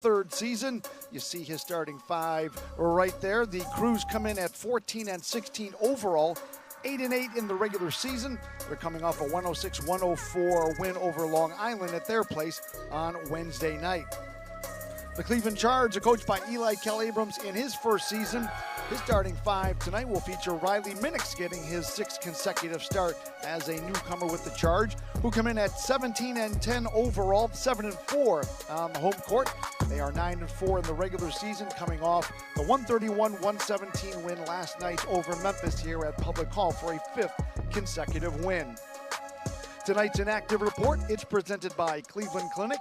third season. You see his starting five right there. The Crews come in at 14-16 overall, 8-8 in the regular season. They're coming off a 106-104 win over Long Island at their place on Wednesday night. The Cleveland Charge are coached by Eli Kell-Abrams in his first season. His starting five tonight will feature Riley Minix getting his sixth consecutive start as a newcomer with the Charge, who come in at 17-10 overall, 7-4 on the home court. They are 9-4 in the regular season, coming off the 131-117 win last night over Memphis here at Public Hall for a fifth consecutive win. Tonight's Inactive Report, it's presented by Cleveland Clinic.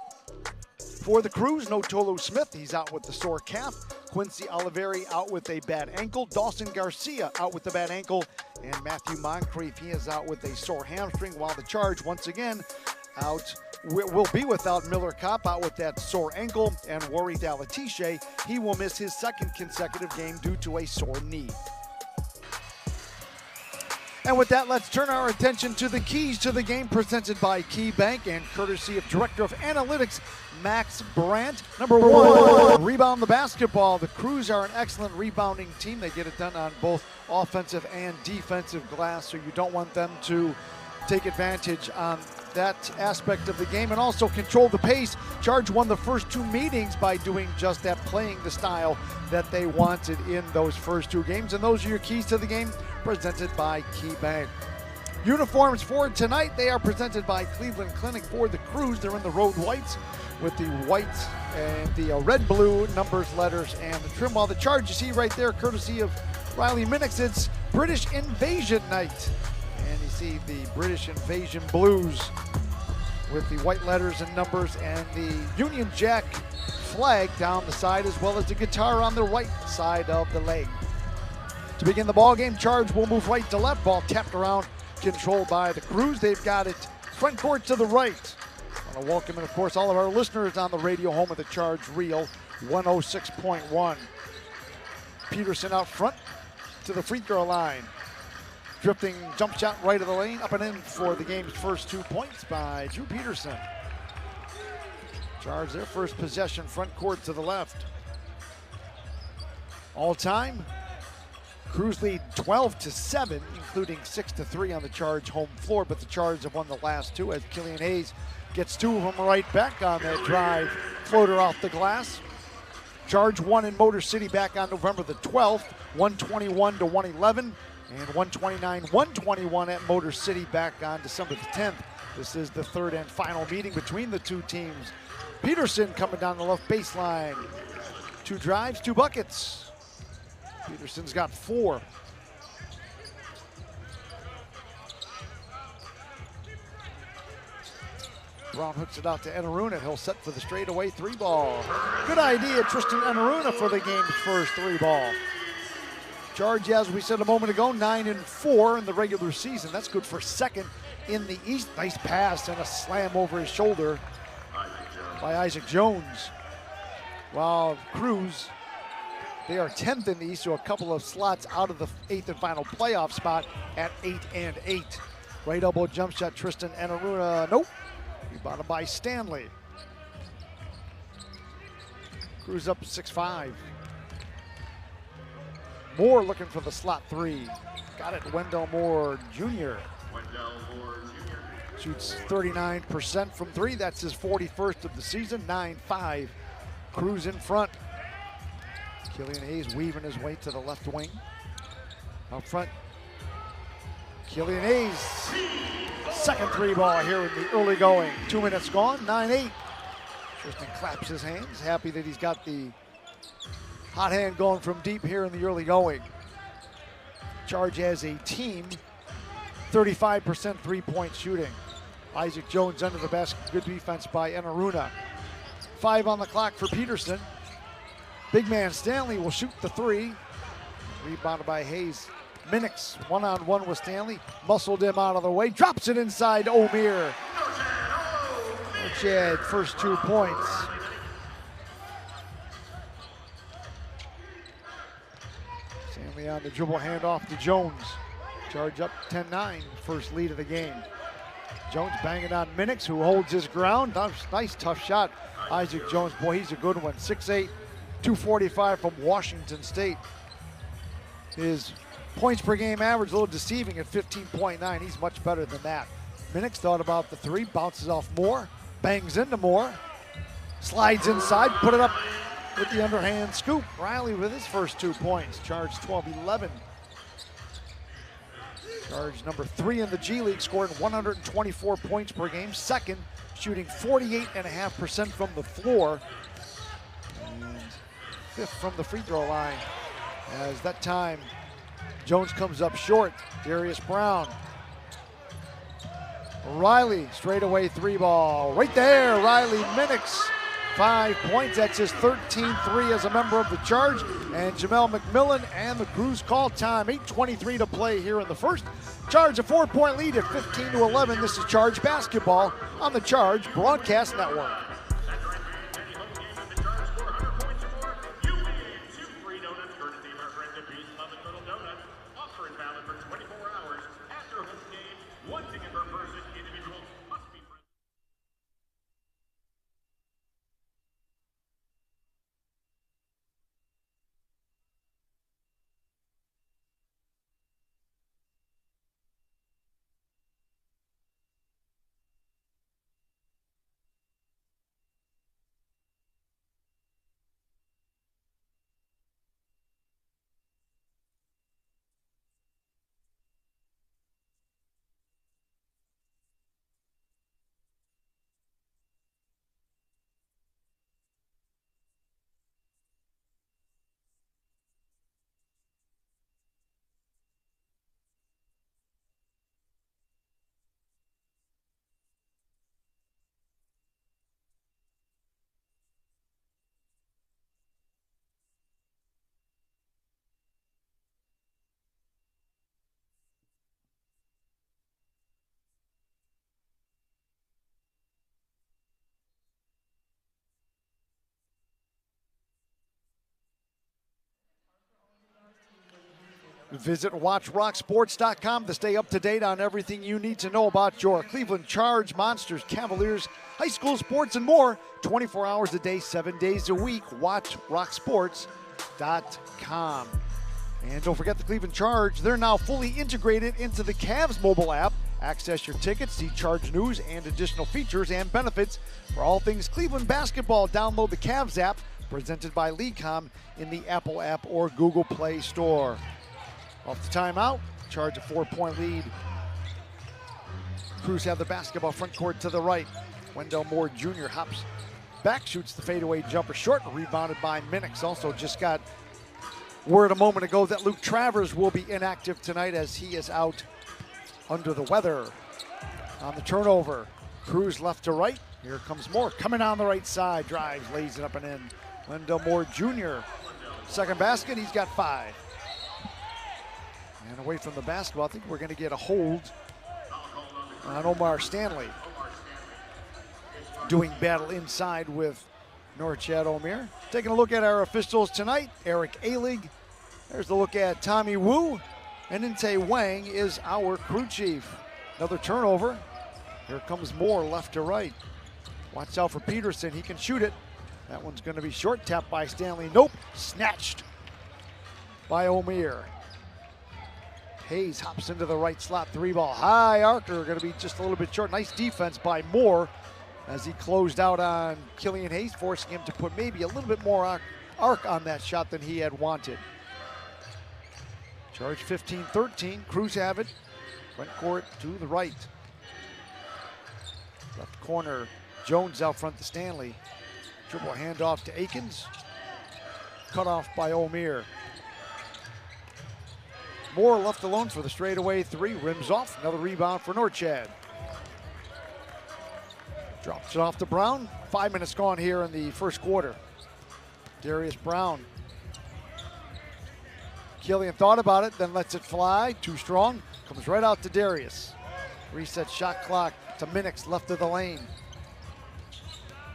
For the Crews, no Tolu Smith, he's out with the sore calf. Quincy Oliveri out with a bad ankle. Dawson Garcia out with the bad ankle. And Matthew Moncrief, he is out with a sore hamstring, while the Charge, once again, out will be without Miller Kopp, out with that sore ankle. And Rory Dalatiche, he will miss his second consecutive game due to a sore knee. And with that, let's turn our attention to the keys to the game presented by KeyBank and courtesy of Director of Analytics, Max Brandt. Number one, rebound the basketball. The Crews are an excellent rebounding team. They get it done on both offensive and defensive glass, so you don't want them to take advantage on that aspect of the game, and also control the pace. Charge won the first two meetings by doing just that, playing the style that they wanted in those first two games. And those are your keys to the game presented by KeyBank. Uniforms for tonight, they are presented by Cleveland Clinic. For the Crews, they're in the road whites with the white and the red-blue numbers, letters, and the trim. While the Charge, you see right there, courtesy of Riley Minix, it's British Invasion night. And you see the British Invasion blues with the white letters and numbers and the Union Jack flag down the side, as well as the guitar on the right side of the leg. To begin the ball game, Charge will move right to left. Ball tapped around, controlled by the Crews. They've got it front court to the right. I want to welcome, and of course, all of our listeners on the radio, home of the Charge Real 106.1. Peterson out front to the free throw line. Drifting jump shot right of the lane, up and in for the game's first 2 points by Drew Peterson. Charge their first possession, front court to the left. All time, Crews lead 12-7, including 6-3 on the Charge home floor, but the Charge have won the last two as Killian Hayes gets two of them right back on that drive floater off the glass. Charge won in Motor City back on November the 12th, 121-111. And 129-121 at Motor City back on December the 10th. This is the third and final meeting between the two teams. Peterson coming down the left baseline. Two drives, two buckets. Peterson's got four. Brown hooks it out to Enaruna. He'll set for the straightaway three ball. Good idea, Tristan Enaruna, for the game's first three ball. Charge, as we said a moment ago, 9-4 in the regular season. That's good for second in the East. Nice pass and a slam over his shoulder by Isaac Jones. While Crews, they are 10th in the East, so a couple of slots out of the eighth and final playoff spot at 8-8. Right elbow jump shot, Tristan Enaruna. Nope. Rebounded by Stanley. Crews up 6-5. Moore looking for the slot three. Got it, Wendell Moore Jr. Shoots 39% from three. That's his 41st of the season, 9-5. Crews in front. Killian Hayes weaving his way to the left wing. Up front, Killian Hayes. Second three ball here in the early going. 2 minutes gone, 9-8. Tristan claps his hands, happy that he's got the hot hand going from deep here in the early going. Charge as a team, 35% three-point shooting. Isaac Jones under the basket, good defense by Enaruna. 5 on the clock for Peterson. Big man Stanley will shoot the three. Rebounded by Hayes. Minix one-on-one with Stanley. Muscled him out of the way, drops it inside Omir. Chad, first 2 points. Stanley on the dribble, handoff to Jones. Charge up 10-9, first lead of the game. Jones banging on Minix, who holds his ground. Nice tough shot Isaac Jones, boy, he's a good one. 6'8", 245 from Washington State. His points per game average a little deceiving at 15.9. He's much better than that. Minix thought about the three, bounces off Moore, bangs into Moore, slides inside, put it up with the underhand scoop. Riley with his first 2 points, Charge 12-11. Charge number 3 in the G League, scoring 124 points per game. Second, shooting 48.5% from the floor. And 5th from the free throw line. As that time, Jones comes up short. Darius Brown. Riley, straightaway 3 ball. Right there, Riley Minix. 5 points, that's his 13th as a member of the Charge. And Jamel McMillan and the Cruise call time. 8:23 to play here in the first. Charge a 4-point lead at 15-11. This is Charge basketball on the Charge Broadcast Network. Visit WatchRockSports.com to stay up to date on everything you need to know about your Cleveland Charge, Monsters, Cavaliers, high school sports, and more. 24 hours a day, 7 days a week. WatchRockSports.com. And don't forget the Cleveland Charge. They're now fully integrated into the Cavs mobile app. Access your tickets, see Charge news, and additional features and benefits for all things Cleveland basketball. Download the Cavs app, presented by Leadcom, in the Apple app or Google Play Store. Off the timeout, Charge a 4-point lead. Crews have the basketball front court to the right. Wendell Moore Jr. hops back, shoots the fadeaway jumper short, rebounded by Minix. Also just got word a moment ago that Luke Travers will be inactive tonight as he is out under the weather. On the turnover, Crews left to right. Here comes Moore, coming on the right side, drives, lays it up and in. Wendell Moore Jr. Second basket, he's got 5. And away from the basketball, I think we're going to get a hold on Omar Stanley. Doing battle inside with Norchad Omier. Taking a look at our officials tonight. Eric Alig. There's the look at Tommy Wu. And Inte Wang is our crew chief. Another turnover. Here comes Moore left to right. Watch out for Peterson. He can shoot it. That one's going to be short. Tapped by Stanley. Nope. Snatched by Omier. Hayes hops into the right slot, 3 ball. High archer, going to be just a little bit short. Nice defense by Moore as he closed out on Killian Hayes, forcing him to put maybe a little bit more arc on that shot than he had wanted. Charge 15-13, Crews have it. Front court to the right. Left corner, Jones out front to Stanley. Dribble handoff to Akins. Cut off by Omier. Moore left alone for the straightaway 3, rims off, another rebound for Norchad. Drops it off to Brown. 5 minutes gone here in the first quarter. Darius Brown. Killian thought about it, then lets it fly, too strong. Comes right out to Darius. Reset shot clock to Minix, left of the lane.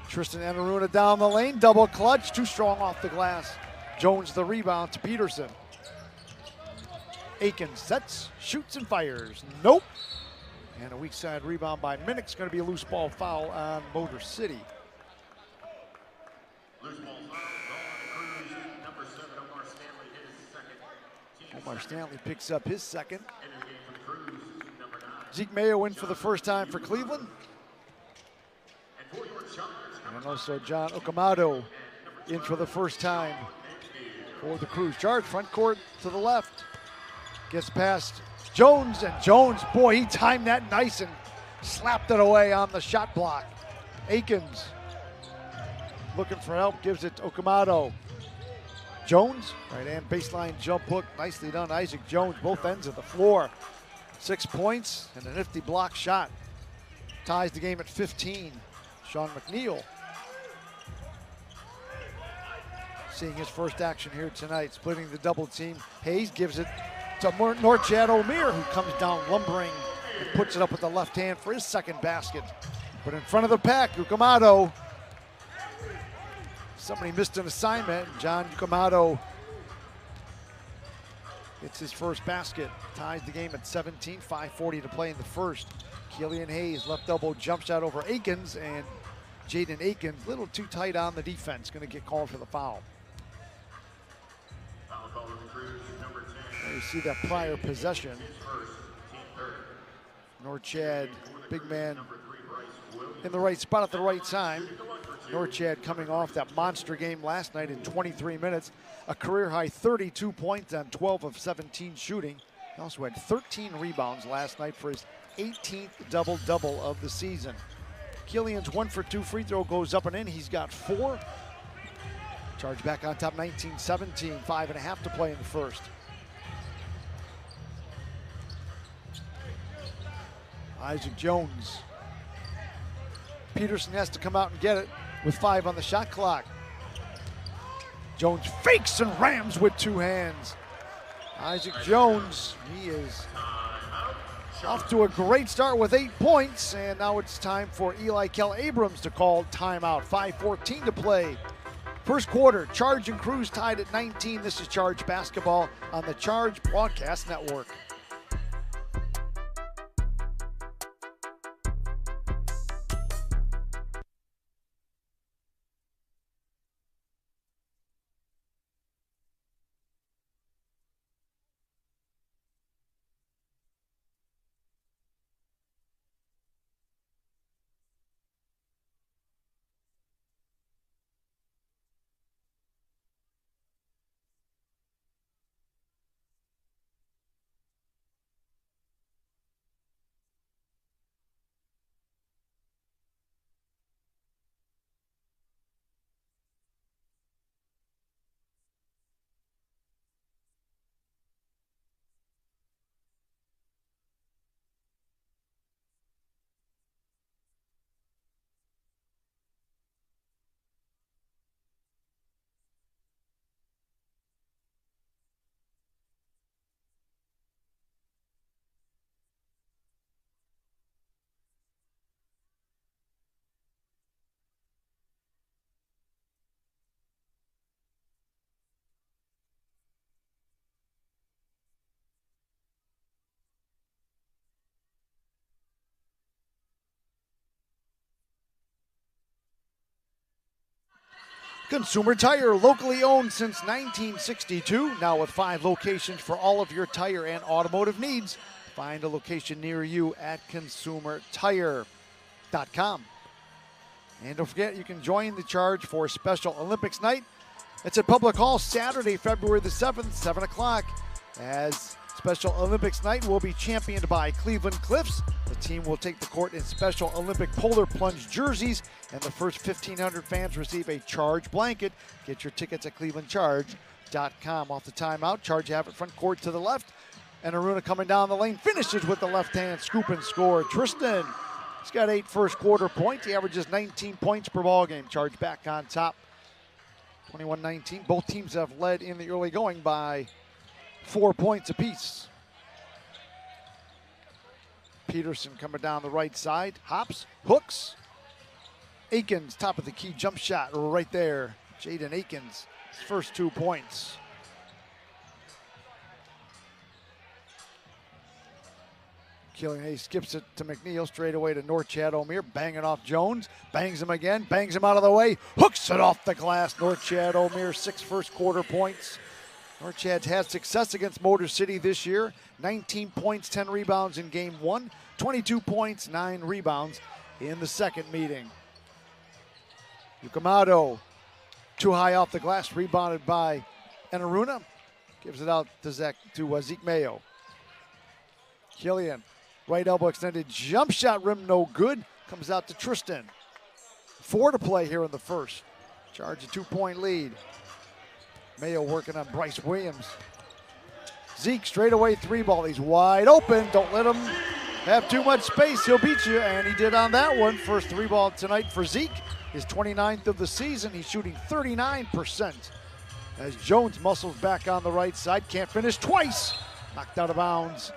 Tristan Enaruna down the lane, double clutch, too strong off the glass. Jones the rebound to Peterson. Aikens sets, shoots, and fires. Nope. And a weak side rebound by Minix. Going to be a loose ball foul on Motor City. Omar Stanley picks up his second. Zeke Mayo in for the first time for Cleveland. And also John Okamoto in for the first time for the Crews. Charge front court to the left. Gets past Jones, and Jones, boy, he timed that nice and slapped it away on the shot block. Akins looking for help, gives it to Okamoto. Jones, right hand baseline jump hook, nicely done. Isaac Jones, both ends of the floor. 6 points and a nifty block shot. Ties the game at 15. Sean McNeil seeing his first action here tonight, splitting the double team. Hayes gives it to Norchad Omier, who comes down lumbering and puts it up with the left hand for his second basket. But in front of the pack, Okamoto. Somebody missed an assignment. John Okamoto gets his first basket, ties the game at 17, 5:40 to play in the first. Killian Hayes, left elbow jump shot over Akins, and Jaden Akins, a little too tight on the defense, going to get called for the foul. There you see that prior possession. Norchad, big man in the right spot at the right time. Norchad coming off that monster game last night in 23 minutes. A career-high 32 points on 12 of 17 shooting. He also had 13 rebounds last night for his 18th double-double of the season. Killian's 1 for 2 free throw goes up and in. He's got 4. Charge back on top, 19-17, 5.5 to play in the first. Isaac Jones. Peterson has to come out and get it with 5 on the shot clock. Jones fakes and rams with 2 hands. Isaac Jones, he is off to a great start with 8 points, and now it's time for Eli Kell Abrams to call timeout. 5:14 to play. First quarter, Charge and Crews tied at 19. This is Charge basketball on the Charge Broadcast Network. Consumer Tire, locally owned since 1962, now with 5 locations for all of your tire and automotive needs. Find a location near you at consumertire.com. And don't forget, you can join the Charge for Special Olympics night. It's at Public Hall Saturday, February the 7th, 7 o'clock, as Special Olympics night will be championed by Cleveland Cliffs. The team will take the court in Special Olympic polar plunge jerseys, and the first 1,500 fans receive a Charge blanket. Get your tickets at clevelandcharge.com. Off the timeout, Charge have it front court to the left, and Aruna coming down the lane, finishes with the left hand, scoop and score. Tristan, he's got 8 first quarter points. He averages 19 points per ball game. Charge back on top, 21-19. Both teams have led in the early going by 4 points apiece. Peterson coming down the right side, hops, hooks. Akins, top of the key jump shot right there. Jaden Akins, his first 2 points. Killian Hayes skips it to McNeil, straight away to North Chad O'Meara, banging off Jones, bangs him again, bangs him out of the way, hooks it off the glass. North Chad O'Meara, 6 first quarter points. North Chad's had success against Motor City this year. 19 points, 10 rebounds in game 1, 22 points, 9 rebounds in the second meeting. Yukamato, too high off the glass, rebounded by Enaruna. Gives it out to Zeke Mayo. Killian, right elbow extended, jump shot, rim no good. Comes out to Tristan. 4 to play here in the first. Charge a 2-point lead. Mayo working on Bryce Williams. Zeke straight away 3-ball. He's wide open. Don't let him have too much space. He'll beat you, and he did on that one. First 3-ball tonight for Zeke. His 29th of the season. He's shooting 39%. As Jones muscles back on the right side. Can't finish twice. Knocked out of bounds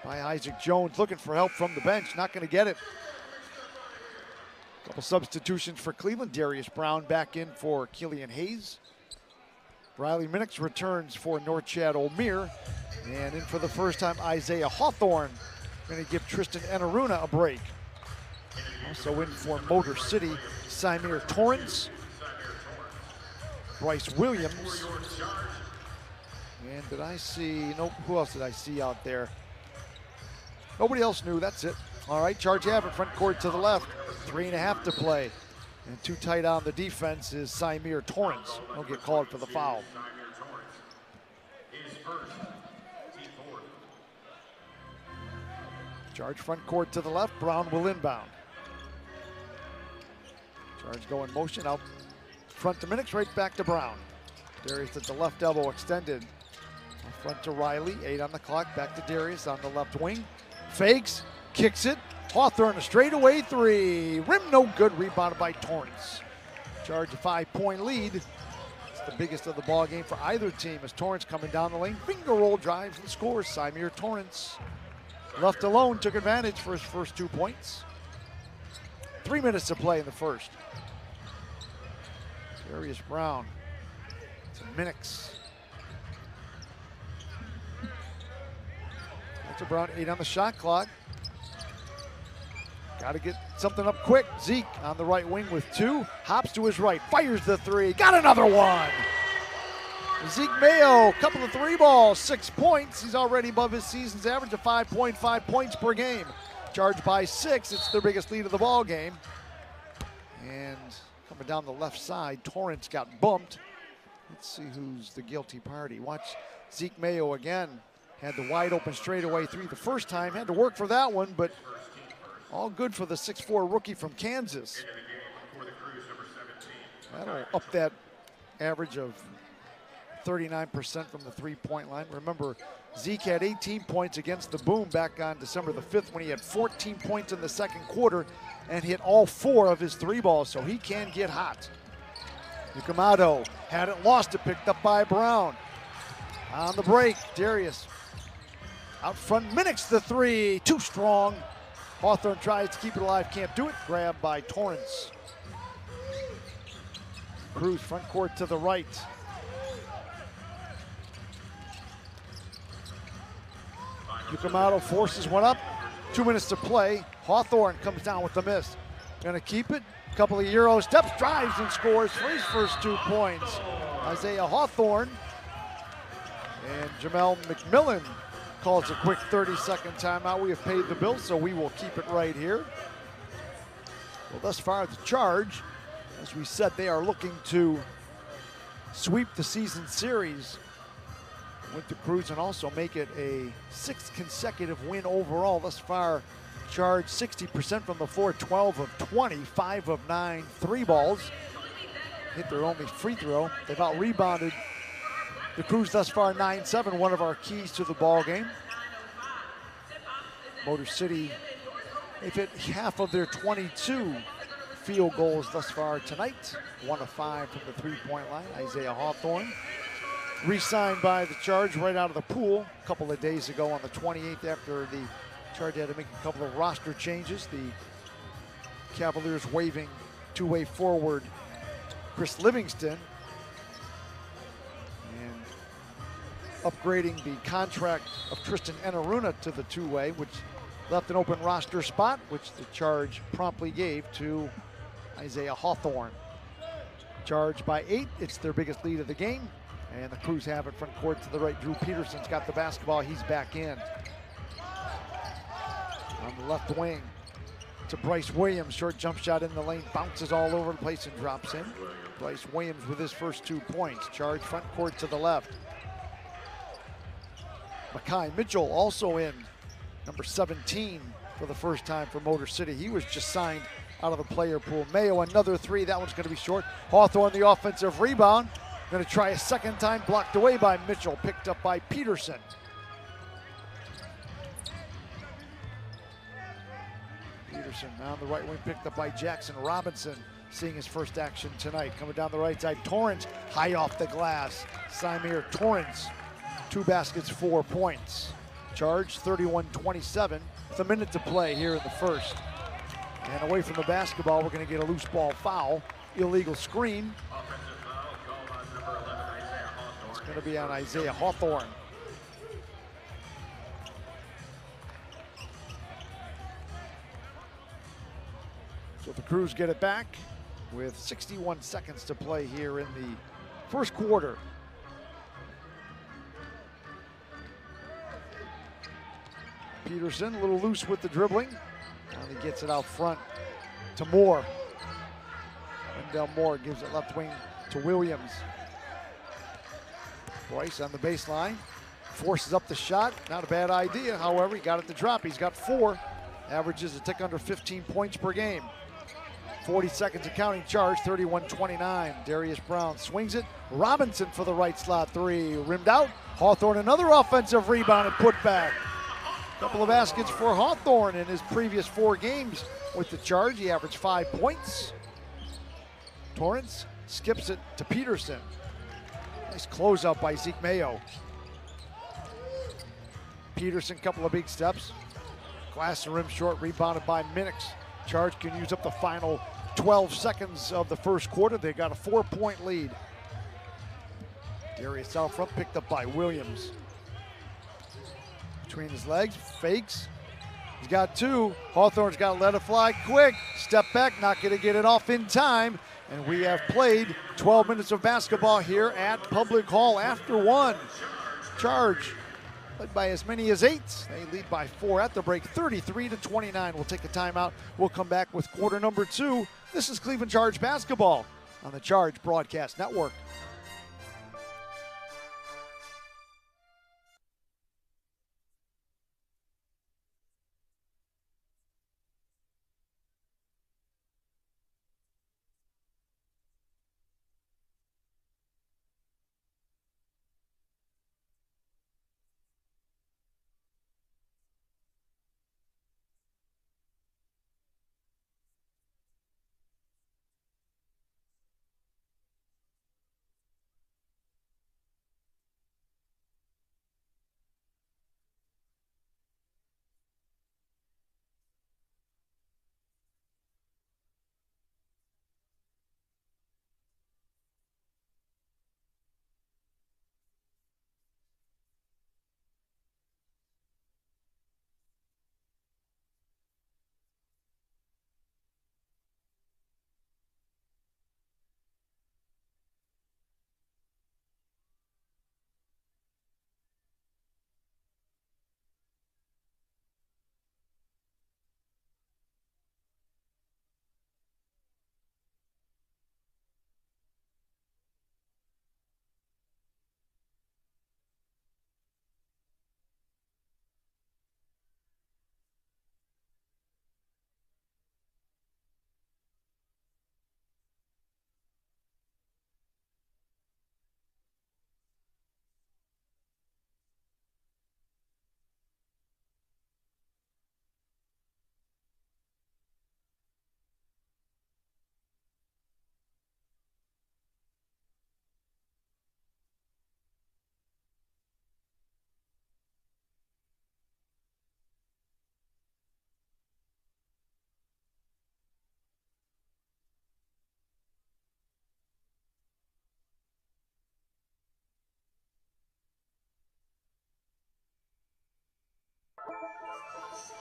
by Isaac Jones. Looking for help from the bench. Not going to get it. Couple substitutions for Cleveland. Darius Brown back in for Killian Hayes. Riley Minix returns for North Chad O'Meara. And in for the first time, Isaiah Hawthorne. Going to give Tristan Enaruna a break. Also in for Motor City, Symir Torrance. Bryce Williams. And did I see, nope, who else did I see out there? Nobody else knew, that's it. All right, Charge Abbott, front court to the left. 3.5 to play. And too tight on the defense is Symir Torrance. He'll get called for the foul. Charge front court to the left. Brown will inbound. Charge go in motion out front to Minix, right back to Brown. Darius at the left elbow extended. Up front to Riley, 8 on the clock. Back to Darius on the left wing. Fakes, kicks it. Hawthorne a straightaway 3. Rim no good, rebounded by Torrance. Charge a 5-point lead. It's the biggest of the ball game for either team as Torrance coming down the lane. Finger roll drives and scores. Symir Torrance, left alone, took advantage for his first 2 points. 3 minutes to play in the first. Darius Brown to Minix. That's a Brown, 8 on the shot clock. Got to get something up quick. Zeke on the right wing with 2. Hops to his right, fires the 3. Got another one. Zeke Mayo, couple of 3-balls, 6 points. He's already above his season's average of 5.5 points per game. Charged by 6. It's their biggest lead of the ball game. And coming down the left side, Torrance got bumped. Let's see who's the guilty party. Watch Zeke Mayo again. Had the wide open straightaway 3 the first time. Had to work for that one, but all good for the 6'4" rookie from Kansas. That'll up that average of 39% from the 3-point line. Remember, Zeke had 18 points against the Boom back on December the 5th when he had 14 points in the second quarter and hit all 4 of his 3-balls, so he can get hot. Yukamato had it, lost it, picked up by Brown. On the break, Darius out front, Minix the 3, too strong. Hawthorne tries to keep it alive, can't do it. Grabbed by Torrance. Cruz front court to the right. Yukamato forces one up. 2 minutes to play. Hawthorne comes down with the miss. Gonna keep it. Couple of Euro steps, drives and scores for his first 2 points. Isaiah Hawthorne. And Jamel McMillan calls a quick 30-second timeout. We have paid the bill, so we will keep it right here. Well, thus far, the Charge, as we said, they are looking to sweep the season series with the Cruz and also make it a 6th consecutive win overall. Thus far, Charge 60% from the floor, 12 of 20, 5 of 9 3-balls. Hit their only free throw. They've out-rebounded the Cruz thus far 9-7, one of our keys to the ball game. Motor City, they've hit half of their 22 field goals thus far tonight. 1 of 5 from the 3-point line. Isaiah Hawthorne, re-signed by the Charge right out of the pool a couple of days ago on the 28th after the Charge had to make a couple of roster changes. The Cavaliers waiving two-way forward Chris Livingston and upgrading the contract of Tristan Enaruna to the two-way, which left an open roster spot, which the Charge promptly gave to Isaiah Hawthorne. Charge by 8. It's their biggest lead of the game. And the Crews have it front court to the right. Drew Peterson's got the basketball. He's back in. On the left wing to Bryce Williams. Short jump shot in the lane. Bounces all over the place and drops in. Bryce Williams with his first 2 points. Charge front court to the left. Makai Mitchell also in. Number 17 for the first time for Motor City. He was just signed out of the player pool. Mayo, another 3. That one's going to be short. Hawthorne, the offensive rebound. Going to try a second time. Blocked away by Mitchell. Picked up by Peterson. Peterson on the right wing. Picked up by Jackson Robinson. Seeing his first action tonight. Coming down the right side. Torrance high off the glass. Symir Torrance. 2 baskets, 4 points. Charge 31-27. With a minute to play here in the first. And away from the basketball, we're going to get a loose ball foul. Illegal screen. It's going to be on Isaiah Hawthorne. So the Crews get it back with 61 seconds to play here in the first quarter. Peterson a little loose with the dribbling. And he gets it out front to Moore. Wendell Moore gives it left wing to Williams. Bryce on the baseline. Forces up the shot. Not a bad idea, however. He got it to drop. He's got 4. Averages a tick under 15 points per game. 40 seconds of counting. Charge 31-29. Darius Brown swings it. Robinson for the right slot 3. Rimmed out. Hawthorne another offensive rebound and put back. Couple of baskets for Hawthorne in his previous 4 games with the Charge. He averaged 5 points. Torrance skips it to Peterson. Nice closeout by Zeke Mayo. Peterson, couple of big steps. Glass and rim short, rebounded by Minix. Charge can use up the final 12 seconds of the first quarter. They got a 4-point lead. Darius out front, picked up by Williams. Between his legs, fakes. He's got 2. Hawthorne's got to let it fly quick. Step back, not going to get it off in time. And we have played 12 minutes of basketball here at Public Hall after 1. Charge led by as many as 8. They lead by 4 at the break, 33-29. We'll take a timeout. We'll come back with quarter number 2. This is Cleveland Charge basketball on the Charge Broadcast Network.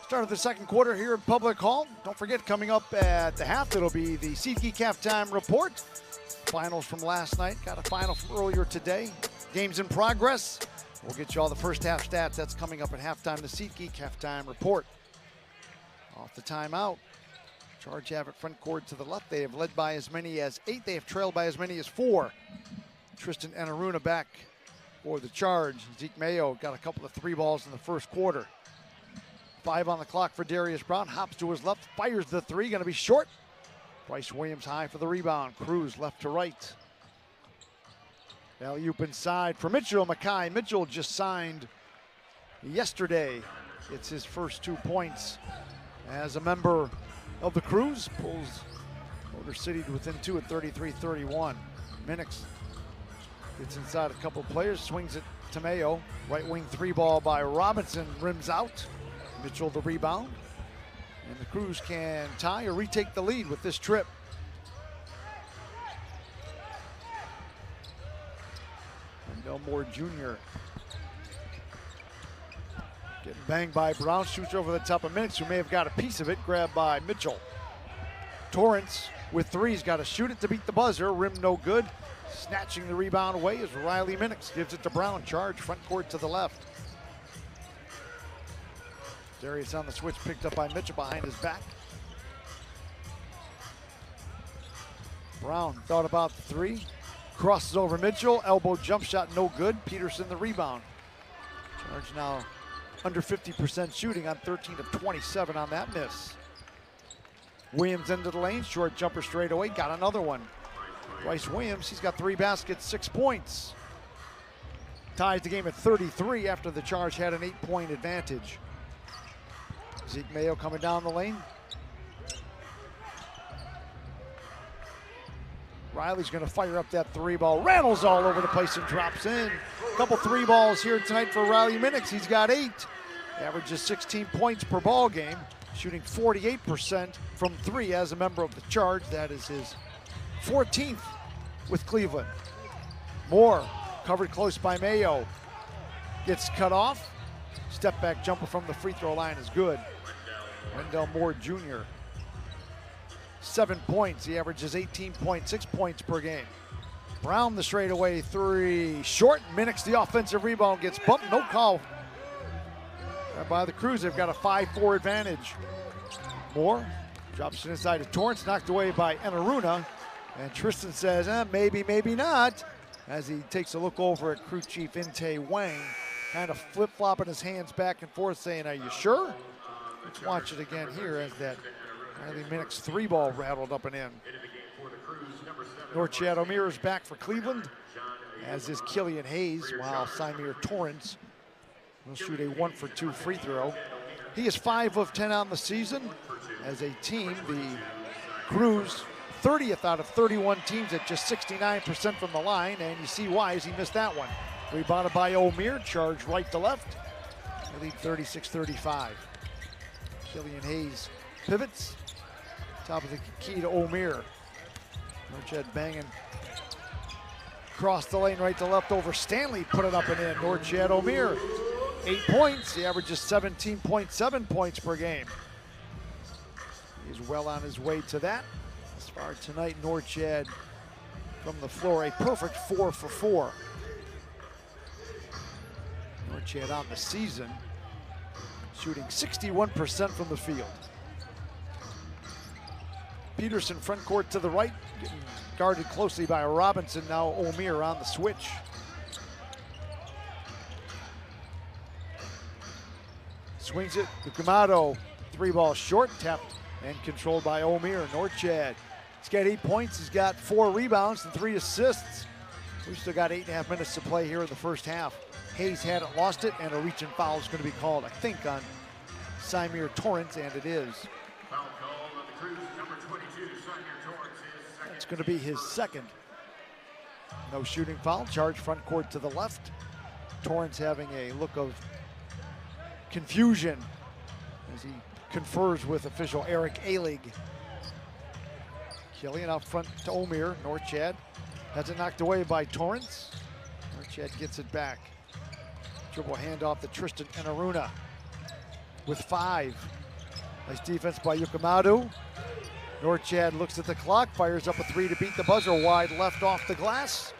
Start of the second quarter here at Public Hall. Don't forget, coming up at the half, it'll be the SeatGeek Halftime Report. Finals from last night, got a final from earlier today. Games in progress. We'll get you all the first half stats. That's coming up at halftime, the SeatGeek Halftime Report. Off the timeout. Charge have it front court to the left. They have led by as many as 8. They have trailed by as many as 4. Tristan Enaruna back for the Charge. Zeke Mayo got a couple of 3 balls in the first quarter. 5 on the clock for Darius Brown. Hops to his left, fires the 3, going to be short. Bryce Williams high for the rebound. Cruz left to right. Alley-oop inside for Mitchell Mackay. Mitchell just signed yesterday. It's his first 2 points as a member of the Crews. Pulls Motor City to within 2 at 33-31. Minix gets inside a couple of players, swings it to Mayo. Right wing 3 ball by Robinson, rims out. Mitchell the rebound. And the Crews can tie or retake the lead with this trip. Wendell Moore Jr. getting banged by Brown, shoots over the top of Minix, who may have got a piece of it, grabbed by Mitchell. Torrance with 3, he's got to shoot it to beat the buzzer, rim no good. Snatching the rebound away is Riley Minix, gives it to Brown, Charge front court to the left. Darius on the switch, picked up by Mitchell behind his back. Brown thought about the 3. Crosses over Mitchell, elbow jump shot, no good. Peterson the rebound. Charge now under 50% shooting on 13 of 27 on that miss. Williams into the lane, short jumper straight away, got another one. Bryce Williams, he's got 3 baskets, 6 points. Ties the game at 33 after the Charge had an 8-point advantage. Zeke Mayo coming down the lane. Riley's going to fire up that 3 ball. Rattles all over the place and drops in. A couple 3 balls here tonight for Riley Minix. He's got 8. Averages 16 points per ball game. Shooting 48% from 3 as a member of the Charge. That is his 14th with Cleveland. Moore covered close by Mayo. Gets cut off. Step back jumper from the free throw line is good. Wendell Moore Jr. 7 points. He averages 18.6 points per game. Brown the straightaway 3. Short. Minix the offensive rebound, gets bumped. No call by the Crews. They've got a 5-4 advantage. Moore drops it inside to Torrance, knocked away by Enaruna. And Tristan says, maybe, maybe not, as he takes a look over at crew chief Inte Wang, kind of flip-flopping his hands back and forth, saying, are you sure? Let's watch it again here as that Riley Minix 3 ball rattled up and in. Norchad O'Meara is back for Cleveland, as is Killian Hayes, while Symir Torrance will shoot a 1-for-2 free throw. He is 5 of 10 on the season. As a team, the Crews 30th out of 31 teams at just 69% from the line, and you see why as he missed that one. Rebounded by O'Meara, Charge right to left. They lead 36-35. Killian Hayes pivots. Top of the key to O'Meara. Norchad banging across the lane right to left over Stanley, put it up and in. Norchad O'Meara, 8 points. He averages 17.7 points per game. He's well on his way to that. As far as tonight, Norchad from the floor, a perfect 4 for 4. Norchad on the season, shooting 61% from the field. Peterson front court to the right, getting guarded closely by Robinson. Now O'Meara on the switch. Swings it to Camado. 3 ball short, tapped and controlled by O'Meara. Norchad, he's got 8 points. He's got 4 rebounds and 3 assists. We've still got 8.5 minutes to play here in the first half. Hayes hadn't lost it, and a reach and foul is going to be called, I think, on Symir Torrance, and it is. It's going to be his second. No shooting foul. Charge front court to the left. Torrance having a look of confusion as he confers with official Eric Alig. Killian out front to O'Meara. Norchad has it knocked away by Torrance. Norchad gets it back. Dribble handoff to Tristan Enaruna. with 5. Nice defense by Yukamadu. North Chad looks at the clock, fires up a 3 to beat the buzzer, wide left off the glass.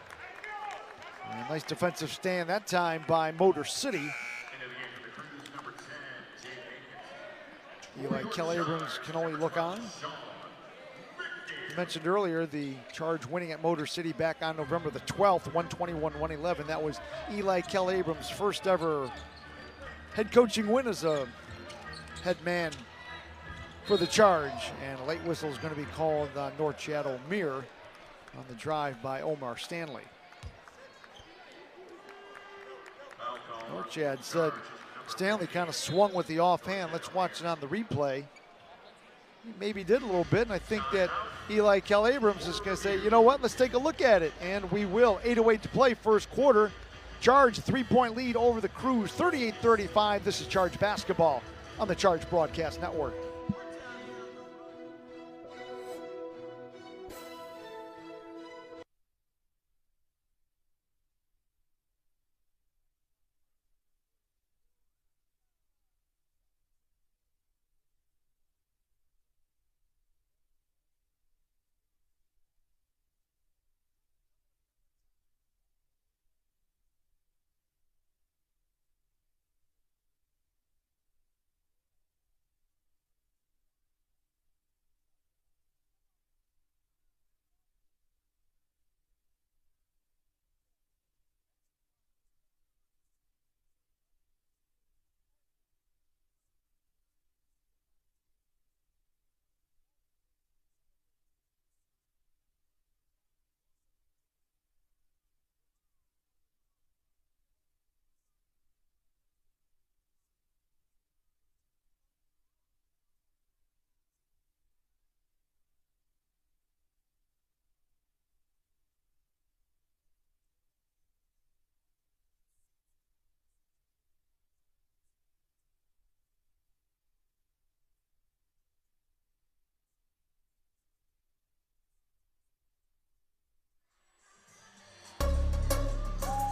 And nice defensive stand that time by Motor City. Eli Kelly-Abrams can only look on. You mentioned earlier the Charge winning at Motor City back on November the 12th, 121-111. That was Eli Kelly-Abrams' first ever head coaching win as a head man for the Charge. And a late whistle is going to be called on North Chad O'Meara on the drive by Omar Stanley. North Chad said Stanley kind of swung with the offhand. Let's watch it on the replay. He maybe did a little bit, and I think that Eli Kelly-Abrams is going to say, you know what, let's take a look at it, and we will. 8:08 to play, first quarter. Charge 3-point lead over the Crews, 38-35. This is Charge basketball on the Charge Broadcast Network.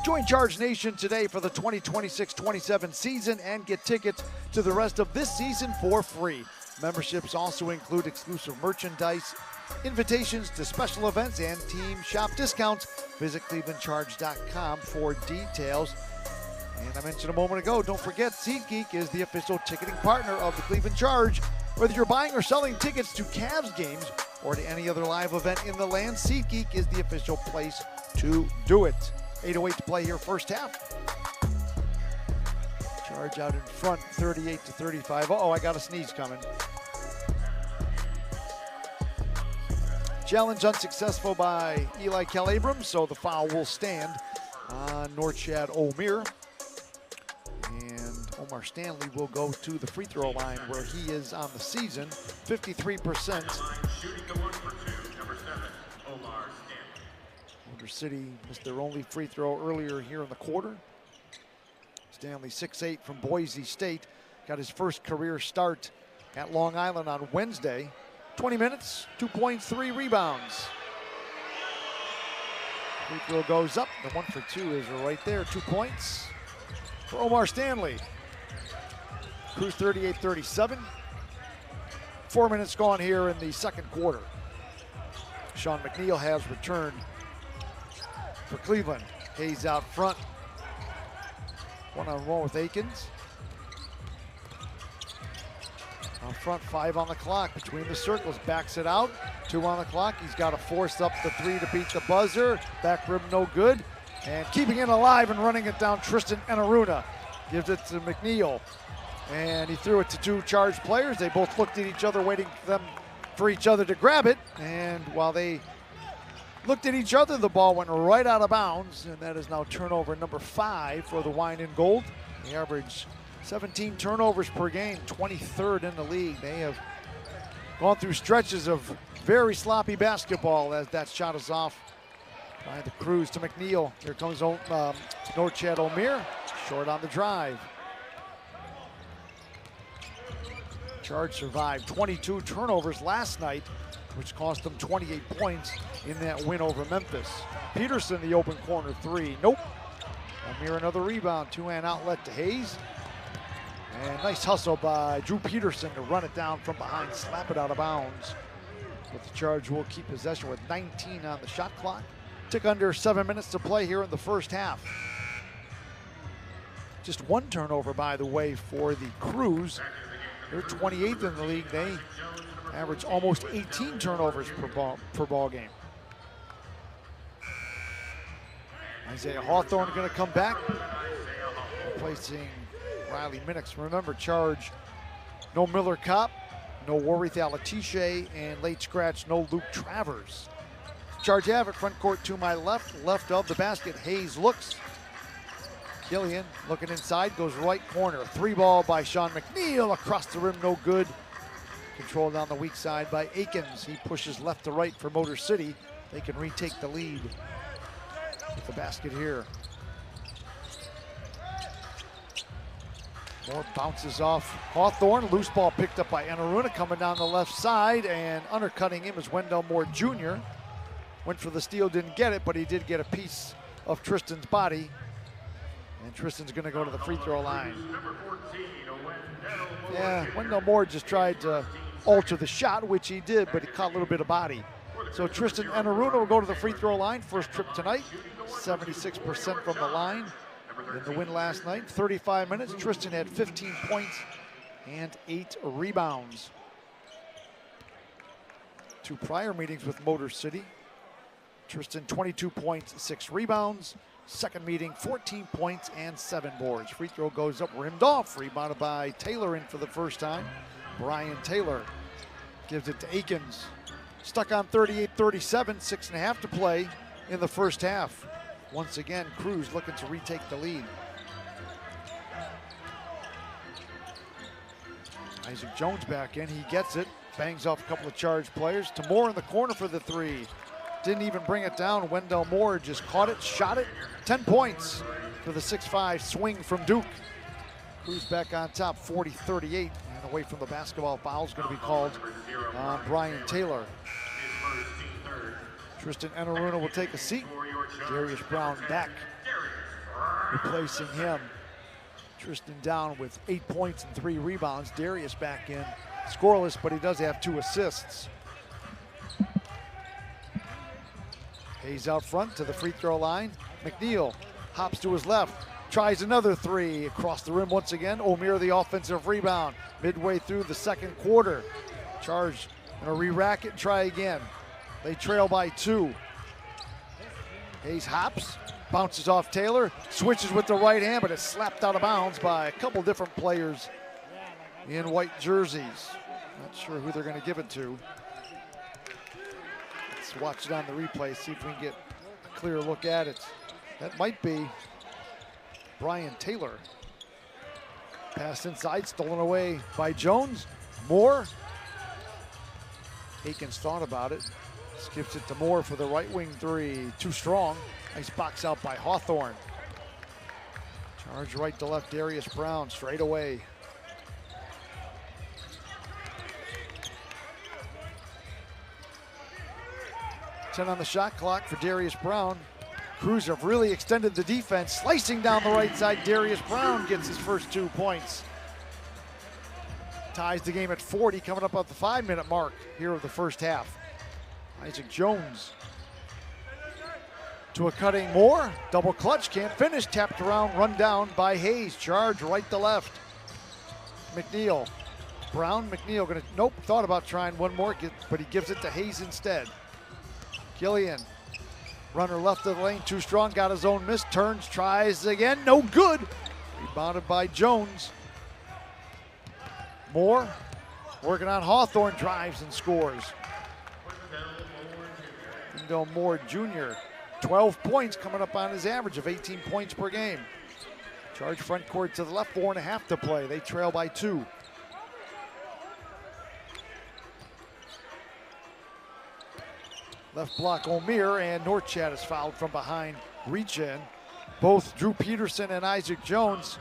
Join Charge Nation today for the 2026-27 season and get tickets to the rest of this season for free. Memberships also include exclusive merchandise, invitations to special events, and team shop discounts. Visit clevelandcharge.com for details. And I mentioned a moment ago, don't forget SeatGeek is the official ticketing partner of the Cleveland Charge. Whether you're buying or selling tickets to Cavs games or to any other live event in the land, SeatGeek is the official place to do it. 8:08 to play here, first half. Charge out in front, 38-35. Uh-oh, I got a sneeze coming. Challenge unsuccessful by Eli Kelly-Abrams, so the foul will stand on North Chad O'Meara. And Omar Stanley will go to the free throw line where he is on the season, 53%. Motor City missed their only free throw earlier here in the quarter. Stanley, 6'8" from Boise State, got his first career start at Long Island on Wednesday. 20 minutes, 2 points, 3 rebounds. Free throw goes up. The 1 for 2 is right there. 2 points for Omar Stanley. Crews 38-37. 4 minutes gone here in the second quarter. Sean McNeil has returned for Cleveland. Hayes out front. One-on-one with Akins. Out front, 5 on the clock between the circles. Backs it out. 2 on the clock. He's got to force up the 3 to beat the buzzer. Back rim no good. And keeping it alive and running it down, Tristan Enaruna. Gives it to McNeil. And he threw it to 2 Charge players. They both looked at each other, waiting for each other to grab it. And while they looked at each other, the ball went right out of bounds. And that is now turnover number 5 for the Wine and Gold. They average 17 turnovers per game, 23rd in the league. They have gone through stretches of very sloppy basketball as that shot is off by the Crews to McNeil. Here comes North Chad O'Meara, short on the drive. Charge survived 22 turnovers last night, which cost them 28 points in that win over Memphis. Peterson, the open corner 3, nope. O'Meara another rebound, 2-hand outlet to Hayes. And nice hustle by Drew Peterson to run it down from behind, slap it out of bounds. But the Charge will keep possession with 19 on the shot clock. Took under 7 minutes to play here in the first half. Just one turnover, by the way, for the Crews. They're 28th in the league. They average almost 18 turnovers per ball game. Isaiah Hawthorne going to come back, replacing Riley Minix. Remember, Charge, no Miller Kopp, no Warith Alatiche, and late scratch, no Luke Travers. Charge have it front court to my left of the basket. Hayes looks. Killian looking inside, goes right corner. 3-ball by Sean McNeil, across the rim, no good. Controlled on the weak side by Akins. He pushes left to right for Motor City. They can retake the lead with the basket here. Moore bounces off Hawthorne. Loose ball picked up by Enaruna coming down the left side, and undercutting him is Wendell Moore Jr. Went for the steal, didn't get it, but he did get a piece of Tristan's body. And Tristan's going to go to the free throw line. Yeah, Wendell Moore just tried to alter the shot, which he did, but he caught a little bit of body. So Tristan Enaruna will go to the free throw line. First trip tonight, 76% from the line. In the win last night, 35 minutes. Tristan had 15 points and 8 rebounds. 2 prior meetings with Motor City. Tristan 22 points, 6 rebounds. Second meeting, 14 points and 7 boards. Free throw goes up, rimmed off. Rebounded by Taylor in for the first time. Brian Taylor gives it to Akins. Stuck on 38-37, 6.5 to play in the first half. Once again, Crews looking to retake the lead. Isaac Jones back in, he gets it. Bangs off a couple of Charge players. To Moore in the corner for the 3. Didn't even bring it down. Wendell Moore just caught it, shot it. 10 points for the 6'5" swing from Duke. Crews back on top, 40-38. And away from the basketball, foul is going to be called on Brian Taylor. Tristan Enaruna will take a seat. Darius Brown back, replacing him. Tristan down with 8 points and 3 rebounds. Darius back in, scoreless, but he does have 2 assists. Hayes out front to the free throw line. McNeil hops to his left, tries another 3 across the rim once again. O'Meara the offensive rebound midway through the second quarter. Charge gonna re-rack it and try again. They trail by 2. Hayes hops, bounces off Taylor, switches with the right hand, but it's slapped out of bounds by a couple different players in white jerseys. Not sure who they're gonna give it to. Let's watch it on the replay, see if we can get a clear look at it. That might be Brian Taylor. Pass inside, stolen away by Jones. Moore. Akins thought about it. Skips it to Moore for the right wing 3. Too strong. Nice box out by Hawthorne. Charge right to left, Darius Brown straight away. Ten on the shot clock for Darius Brown. Crews have really extended the defense. Slicing down the right side, Darius Brown gets his first 2 points. Ties the game at 40, coming up at the 5-minute mark here of the first half. Isaac Jones to a cutting Moore. Double clutch, can't finish. Tapped around, run down by Hayes. Charge right to left. McNeil. Brown, McNeil gonna, nope, thought about trying one more, but he gives it to Hayes instead. Killian, runner left of the lane, too strong, got his own miss, turns, tries again, no good. Rebounded by Jones. Moore, working on Hawthorne, drives and scores. Wendell Moore Jr., 12 points coming up on his average of 18 points per game. Charge front court to the left, 4.5 to play. They trail by 2. Left block O'Meara, and Norchad is fouled from behind. Reach in. Both Drew Peterson and Isaac Jones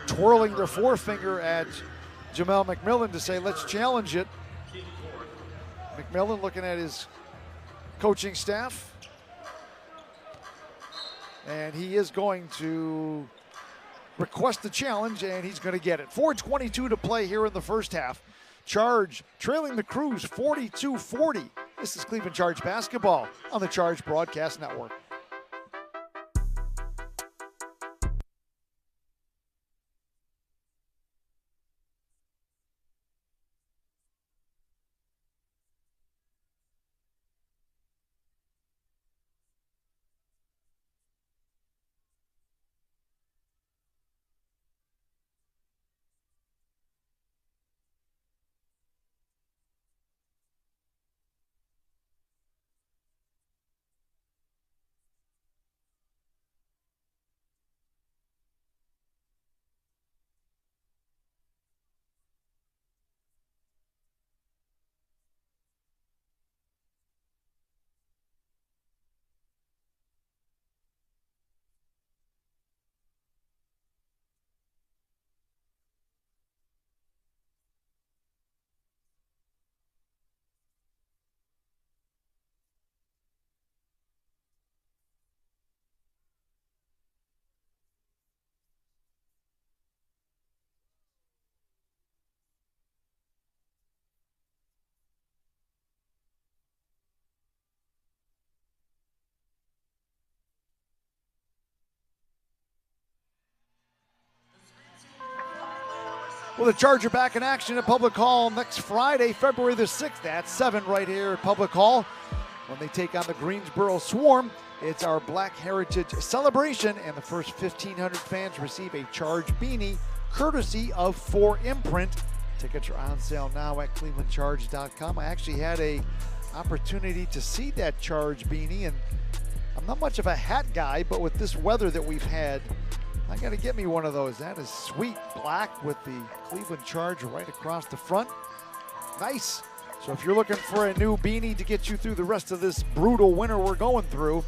twirling their forefinger at Jamel McMillan to say, let's challenge it. McMillan looking at his coaching staff. And he is going to request the challenge, and he's going to get it. 4:22 to play here in the first half. Charge trailing the Crews 42-40. This is Cleveland Charge basketball on the Charge Broadcast Network. Well, the Charge are back in action at Public Hall next Friday, February the 6th at 7 right here at Public Hall when they take on the Greensboro Swarm. It's our Black Heritage celebration, and the first 1,500 fans receive a Charge beanie courtesy of 4imprint. Tickets are on sale now at clevelandcharge.com. I actually had a opportunity to see that Charge beanie, and I'm not much of a hat guy, but with this weather that we've had, I got to get me one of those. That is sweet. Black with the Cleveland Charge right across the front. Nice. So if you're looking for a new beanie to get you through the rest of this brutal winter we're going through,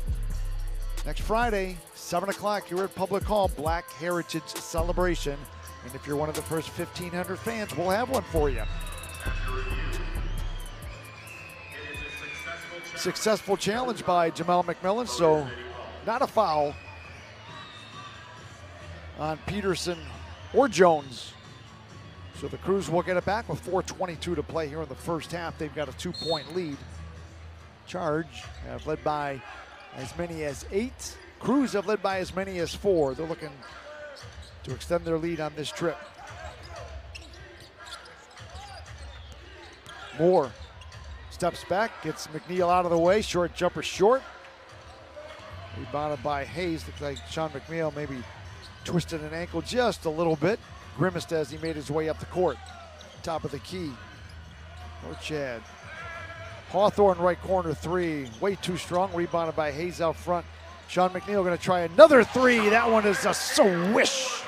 next Friday, 7 o'clock here at Public Hall, Black Heritage Celebration. And if you're one of the first 1,500 fans, we'll have one for you. Successful challenge by Jamel McMillan, so not a foul on Peterson or Jones. So the Crews will get it back with 4:22 to play here in the first half. They've got a 2-point lead. Charge have led by as many as 8. Crews have led by as many as 4. They're looking to extend their lead on this trip. Moore steps back, gets McNeil out of the way. Short jumper short. Rebounded by Hayes. Looks like Sean McNeil maybe twisted an ankle just a little bit. Grimaced as he made his way up the court. Top of the key. Or Chad. Hawthorne right corner 3. Way too strong. Rebounded by Hayes out front. Sean McNeil going to try another 3. That one is a swish.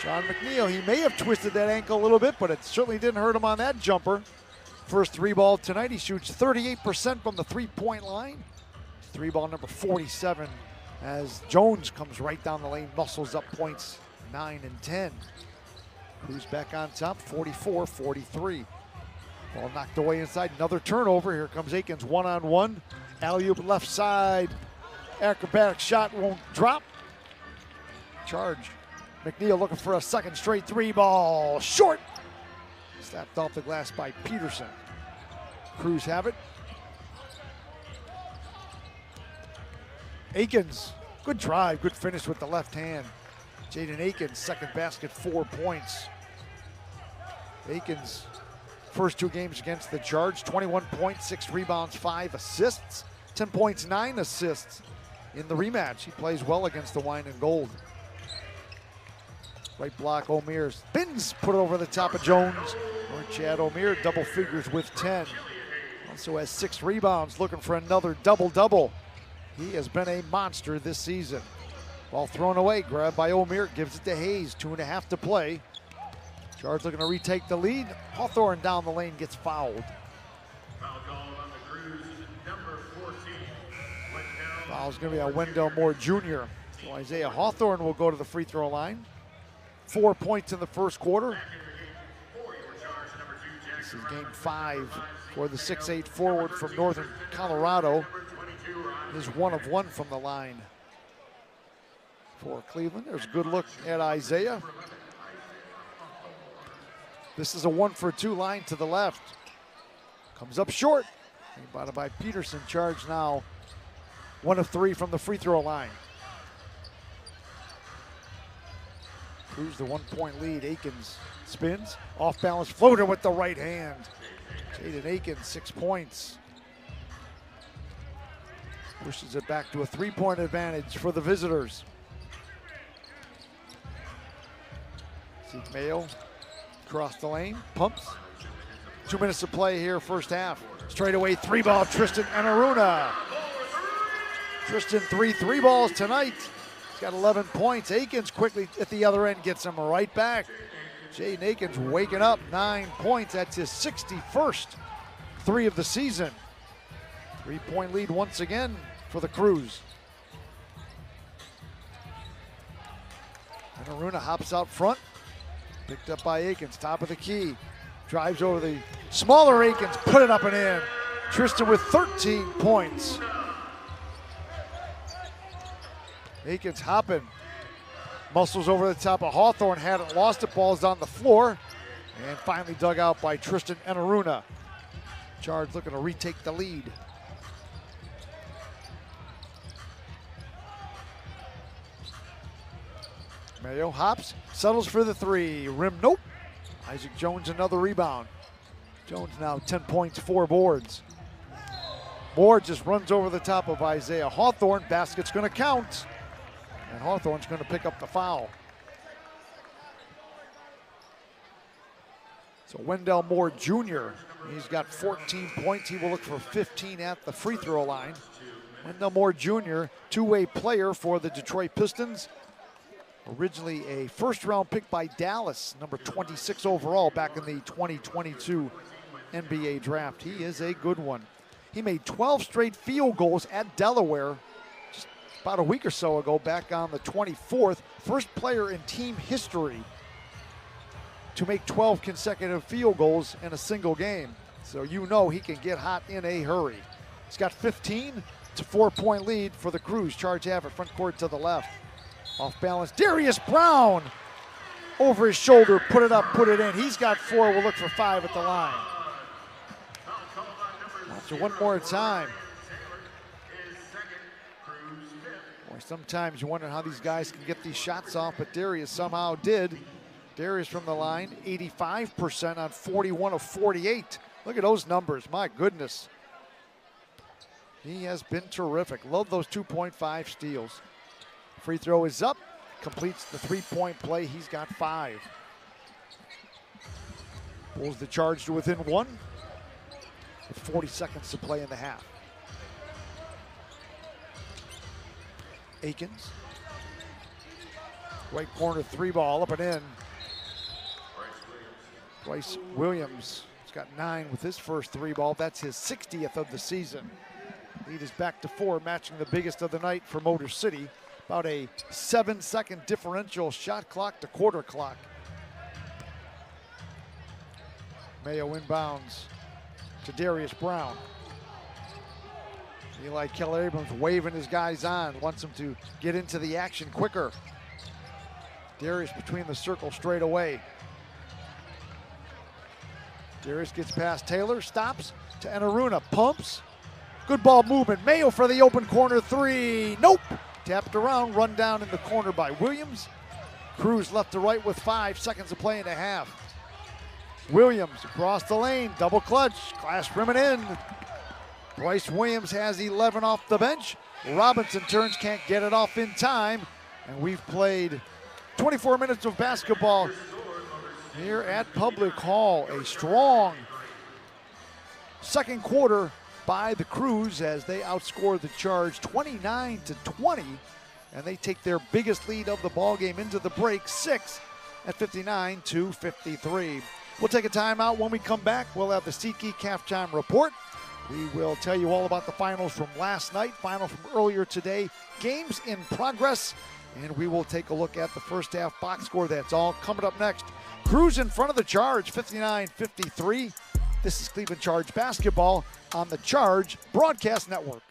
Sean McNeil, he may have twisted that ankle a little bit, but it certainly didn't hurt him on that jumper. First 3-ball tonight. He shoots 38% from the 3-point line. 3-ball number 47. As Jones comes right down the lane, muscles up points 9 and 10. Crews back on top, 44-43. Ball knocked away inside, another turnover. Here comes Akins, one-on-one. Alley-oop left side. Acrobatic shot won't drop. Charge. McNeil looking for a second straight 3-ball. Short. Slapped off the glass by Peterson. Crews have it. Akins, good drive, good finish with the left hand. Jaden Akins, second basket, 4 points. Akins, first 2 games against the Charge, 21 points, 6 rebounds, 5 assists. 10 points, 9 assists in the rematch. He plays well against the Wine and Gold. Right block, O'Meara spins, put it over the top of Jones. Or Chad O'Meara, double figures with 10. Also has 6 rebounds, looking for another double-double. He has been a monster this season. Ball thrown away, grabbed by O'Meara, gives it to Hayes, 2.5 to play. Charge looking to retake the lead. Hawthorne down the lane gets fouled. Foul call on the Crews, number 14. Foul's gonna be on Wendell Moore Jr. So Isaiah Hawthorne will go to the free throw line. 4 points in the first quarter. This is game 5 for the 6'8" forward from Northern Colorado. Is 1 of 1 from the line. for Cleveland. There's a good look at Isaiah. This is a 1-for-2 line to the left. Comes up short. Rebounded by Peterson. Charge now 1 of 3 from the free throw line. Crews the 1-point lead. Akins spins. Off balance floater with the right hand. Jaden Akins, 6 points. Pushes it back to a 3-point advantage for the visitors. Zeke Mayo across the lane, pumps. 2 minutes to play here, first half. Straight away, 3-ball, Tristan Enaruna. Tristan, 3 balls tonight. He's got 11 points. Akins quickly at the other end gets him right back. Jaden Akins waking up, 9 points. That's his 61st 3 of the season. 3-point lead once again for the Crews. Enaruna hops out front. Picked up by Akins, top of the key. Drives over the smaller Akins, put it up and in. Tristan with 13 points. Akins hopping. Muscles over the top of Hawthorne, hadn't lost it, ball's on the floor. And finally dug out by Tristan Enaruna. Charge looking to retake the lead. Mayo hops, settles for the 3. Rim, nope. Isaac Jones, another rebound. Jones now 10 points, 4 boards. Moore just runs over the top of Isaiah Hawthorne. Basket's going to count. And Hawthorne's going to pick up the foul. So Wendell Moore Jr., he's got 14 points. He will look for 15 at the free throw line. Wendell Moore Jr., two-way player for the Detroit Pistons. Originally a first-round pick by Dallas, number 26 overall back in the 2022 NBA draft. He is a good one. He made 12 straight field goals at Delaware just about a week or so ago, back on the 24th. First player in team history to make 12 consecutive field goals in a single game. So you know he can get hot in a hurry. He's got 15. It's a 4-point lead for the Crews. Charge have it front court to the left. Off balance, Darius Brown over his shoulder, put it up, put it in. He's got 4, we'll look for 5 at the line. So one more time. Boy, sometimes you wonder how these guys can get these shots off, but Darius somehow did. Darius from the line, 85% on 41 of 48. Look at those numbers, my goodness. He has been terrific. Love those 2.5 steals. Free throw is up, completes the 3-point play. He's got 5. Pulls the Charge to within 1 with 40 seconds to play in the half. Akins. Right corner 3-ball up and in. Bryce Williams has got 9 with his first 3-ball. That's his 60th of the season. Lead is back to 4, matching the biggest of the night for Motor City. About a 7-second differential shot clock to quarter clock. Mayo inbounds to Darius Brown. Eli Keller Abrams waving his guys on, wants them to get into the action quicker. Darius between the circle straight away. Darius gets past Taylor, stops to Enaruna, pumps. Good ball movement. Mayo for the open corner 3. Nope. Tapped around, run down in the corner by Williams. Crews left to right with 5 seconds to play in the half. Williams across the lane, double clutch, glass rim and in. Bryce Williams has 11 off the bench. Robinson turns, can't get it off in time. And we've played 24 minutes of basketball here at Public Hall. A strong second quarter by the Crews as they outscore the Charge 29-20, and they take their biggest lead of the ball game into the break, 6 at 59-53. We'll take a timeout. When we come back, we'll have the SeatGeek halftime report. We will tell you all about the finals from last night, final from earlier today, games in progress, and we will take a look at the first half box score. That's all coming up next. Crews in front of the Charge, 59-53. This is Cleveland Charge basketball on the Charge Broadcast Network.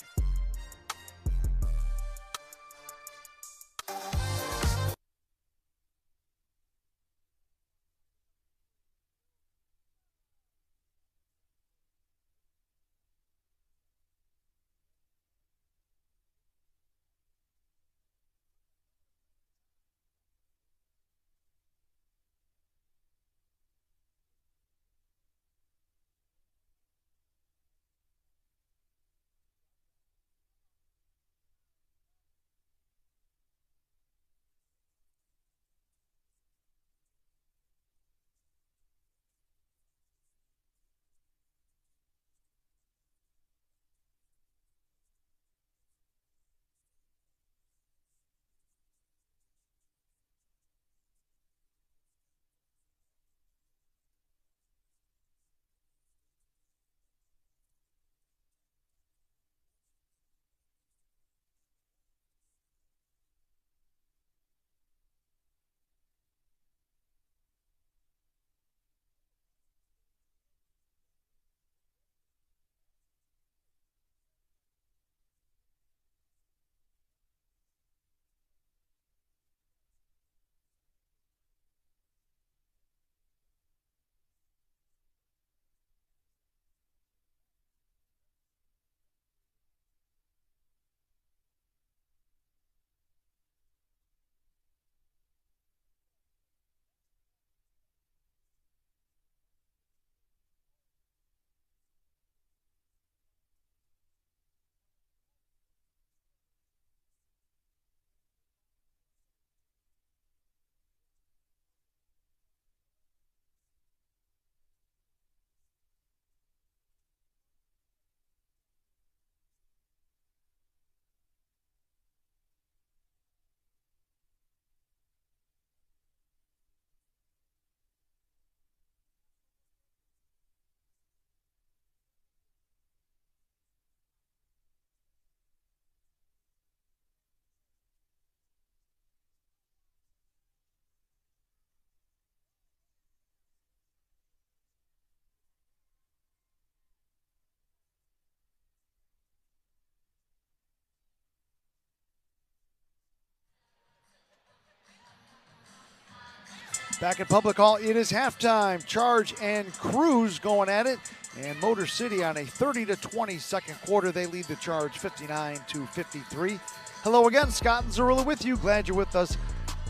Back at Public Hall, it is halftime. Charge and Cruise going at it. And Motor City on a 30-20 second quarter. They lead the Charge 59-53. Hello again, Scott and Zarilla with you. Glad you're with us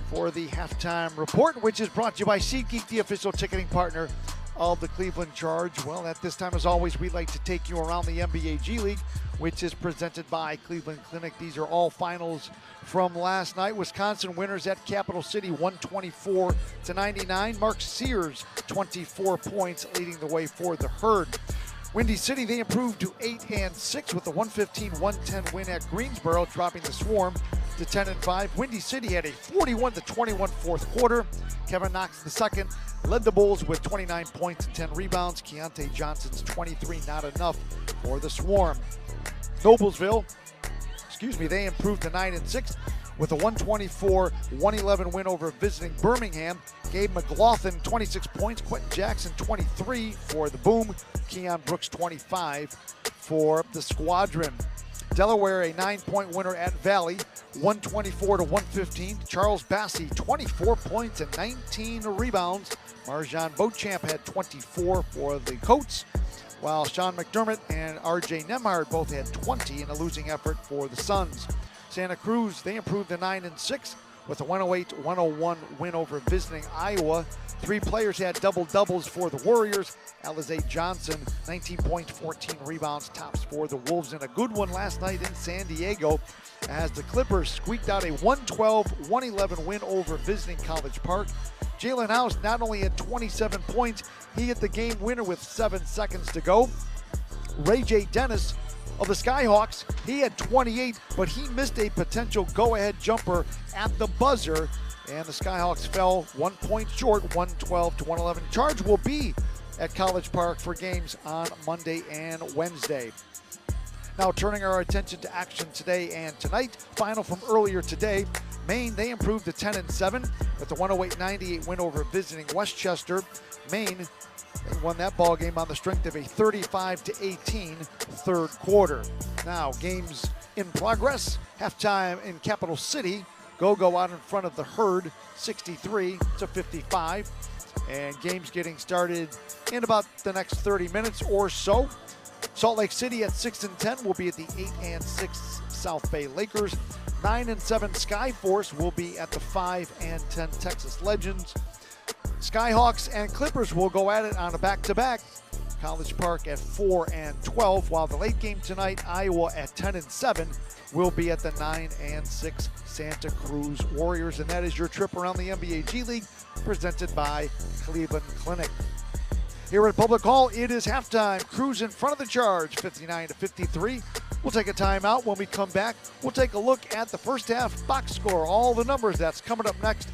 for the halftime report, which is brought to you by SeatGeek, the official ticketing partner of the Cleveland Charge. Well, at this time, as always, we'd like to take you around the NBA G League, which is presented by Cleveland Clinic. These are all finals from last night. Wisconsin winners at Capital City, 124-99. Mark Sears, 24 points, leading the way for the Herd. Windy City, they improved to 8-6 with a 115-110 win at Greensboro, dropping the Swarm to 10-5. Windy City had a 41-21 fourth quarter. Kevin Knox II led the Bulls with 29 points and 10 rebounds. Keontae Johnson's 23, not enough for the Swarm. Noblesville, they improved to 9-6 with a 124-111 win over visiting Birmingham. Gabe McLaughlin, 26 points. Quentin Jackson, 23 for the Boom. Keon Brooks, 25 for the Squadron. Delaware, a 9-point winner at Valley, 124-115. Charles Bassey, 24 points and 19 rebounds. Marjan Beauchamp had 24 for the Coats, while Sean McDermott and R.J. Nembhard both had 20 in a losing effort for the Suns. Santa Cruz, they improved to 9-6 with a 108-101 win over visiting Iowa. 3 players had double-doubles for the Warriors. Alize Johnson, 19 points, 14 rebounds, tops for the Wolves. And a good one last night in San Diego as the Clippers squeaked out a 112-111 win over visiting College Park. Jalen House not only had 27 points, he hit the game winner with 7 seconds to go. Ray J. Dennis of the Skyhawks, he had 28, but he missed a potential go-ahead jumper at the buzzer, and the Skyhawks fell 1 point short, 112-111. Charge will be at College Park for games on Monday and Wednesday. Now turning our attention to action today and tonight. Final from earlier today. Maine, they improved to 10-7 with a 108-98 win over visiting Westchester. Maine, they won that ball game on the strength of a 35-18 third quarter. Now games in progress. Halftime in Capital City. Go out in front of the Herd, 63-55. And games getting started in about the next 30 minutes or so. Salt Lake City at 6-10 will be at the 8-6 South Bay Lakers. 9-7 Skyforce will be at the 5-10 Texas Legends. Skyhawks and Clippers will go at it on a back-to-back. College Park at 4-12, while the late game tonight, Iowa at 10-7, will be at the 9-6 Santa Cruz Warriors. And that is your trip around the NBA G League, presented by Cleveland Clinic. Here at Public Hall, it is halftime. Cruz in front of the Charge, 59-53. We'll take a timeout. When we come back, we'll take a look at the first half box score, all the numbers. That's coming up next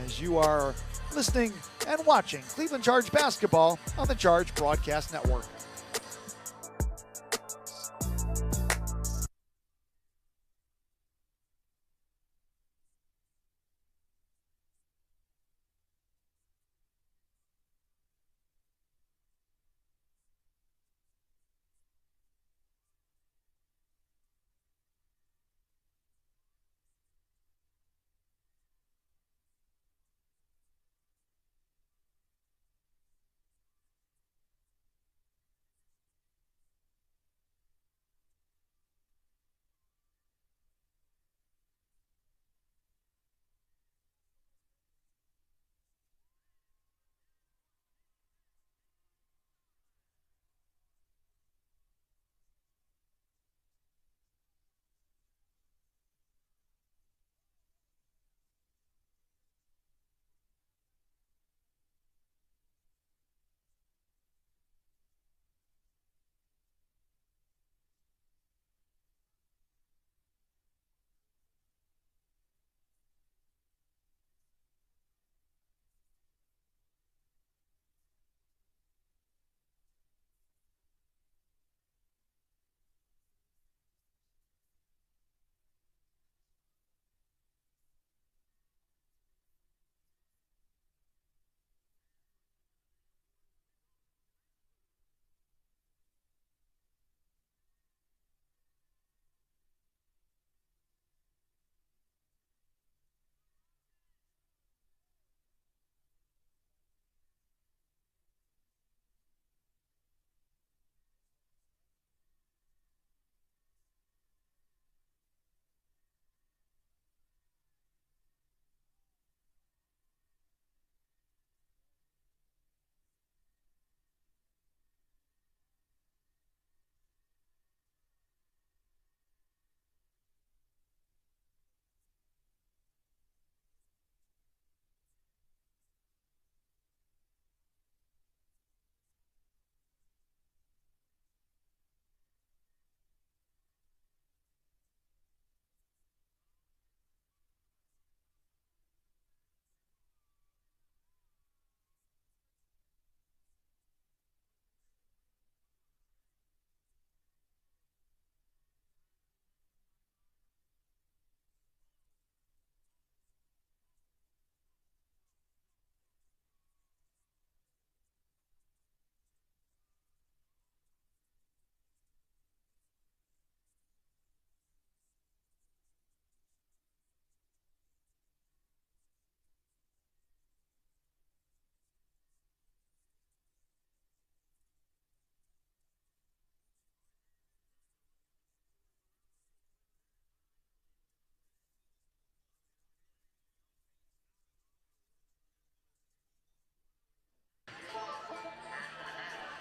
as you are listening and watching Cleveland Charge basketball on the Charge Broadcast Network.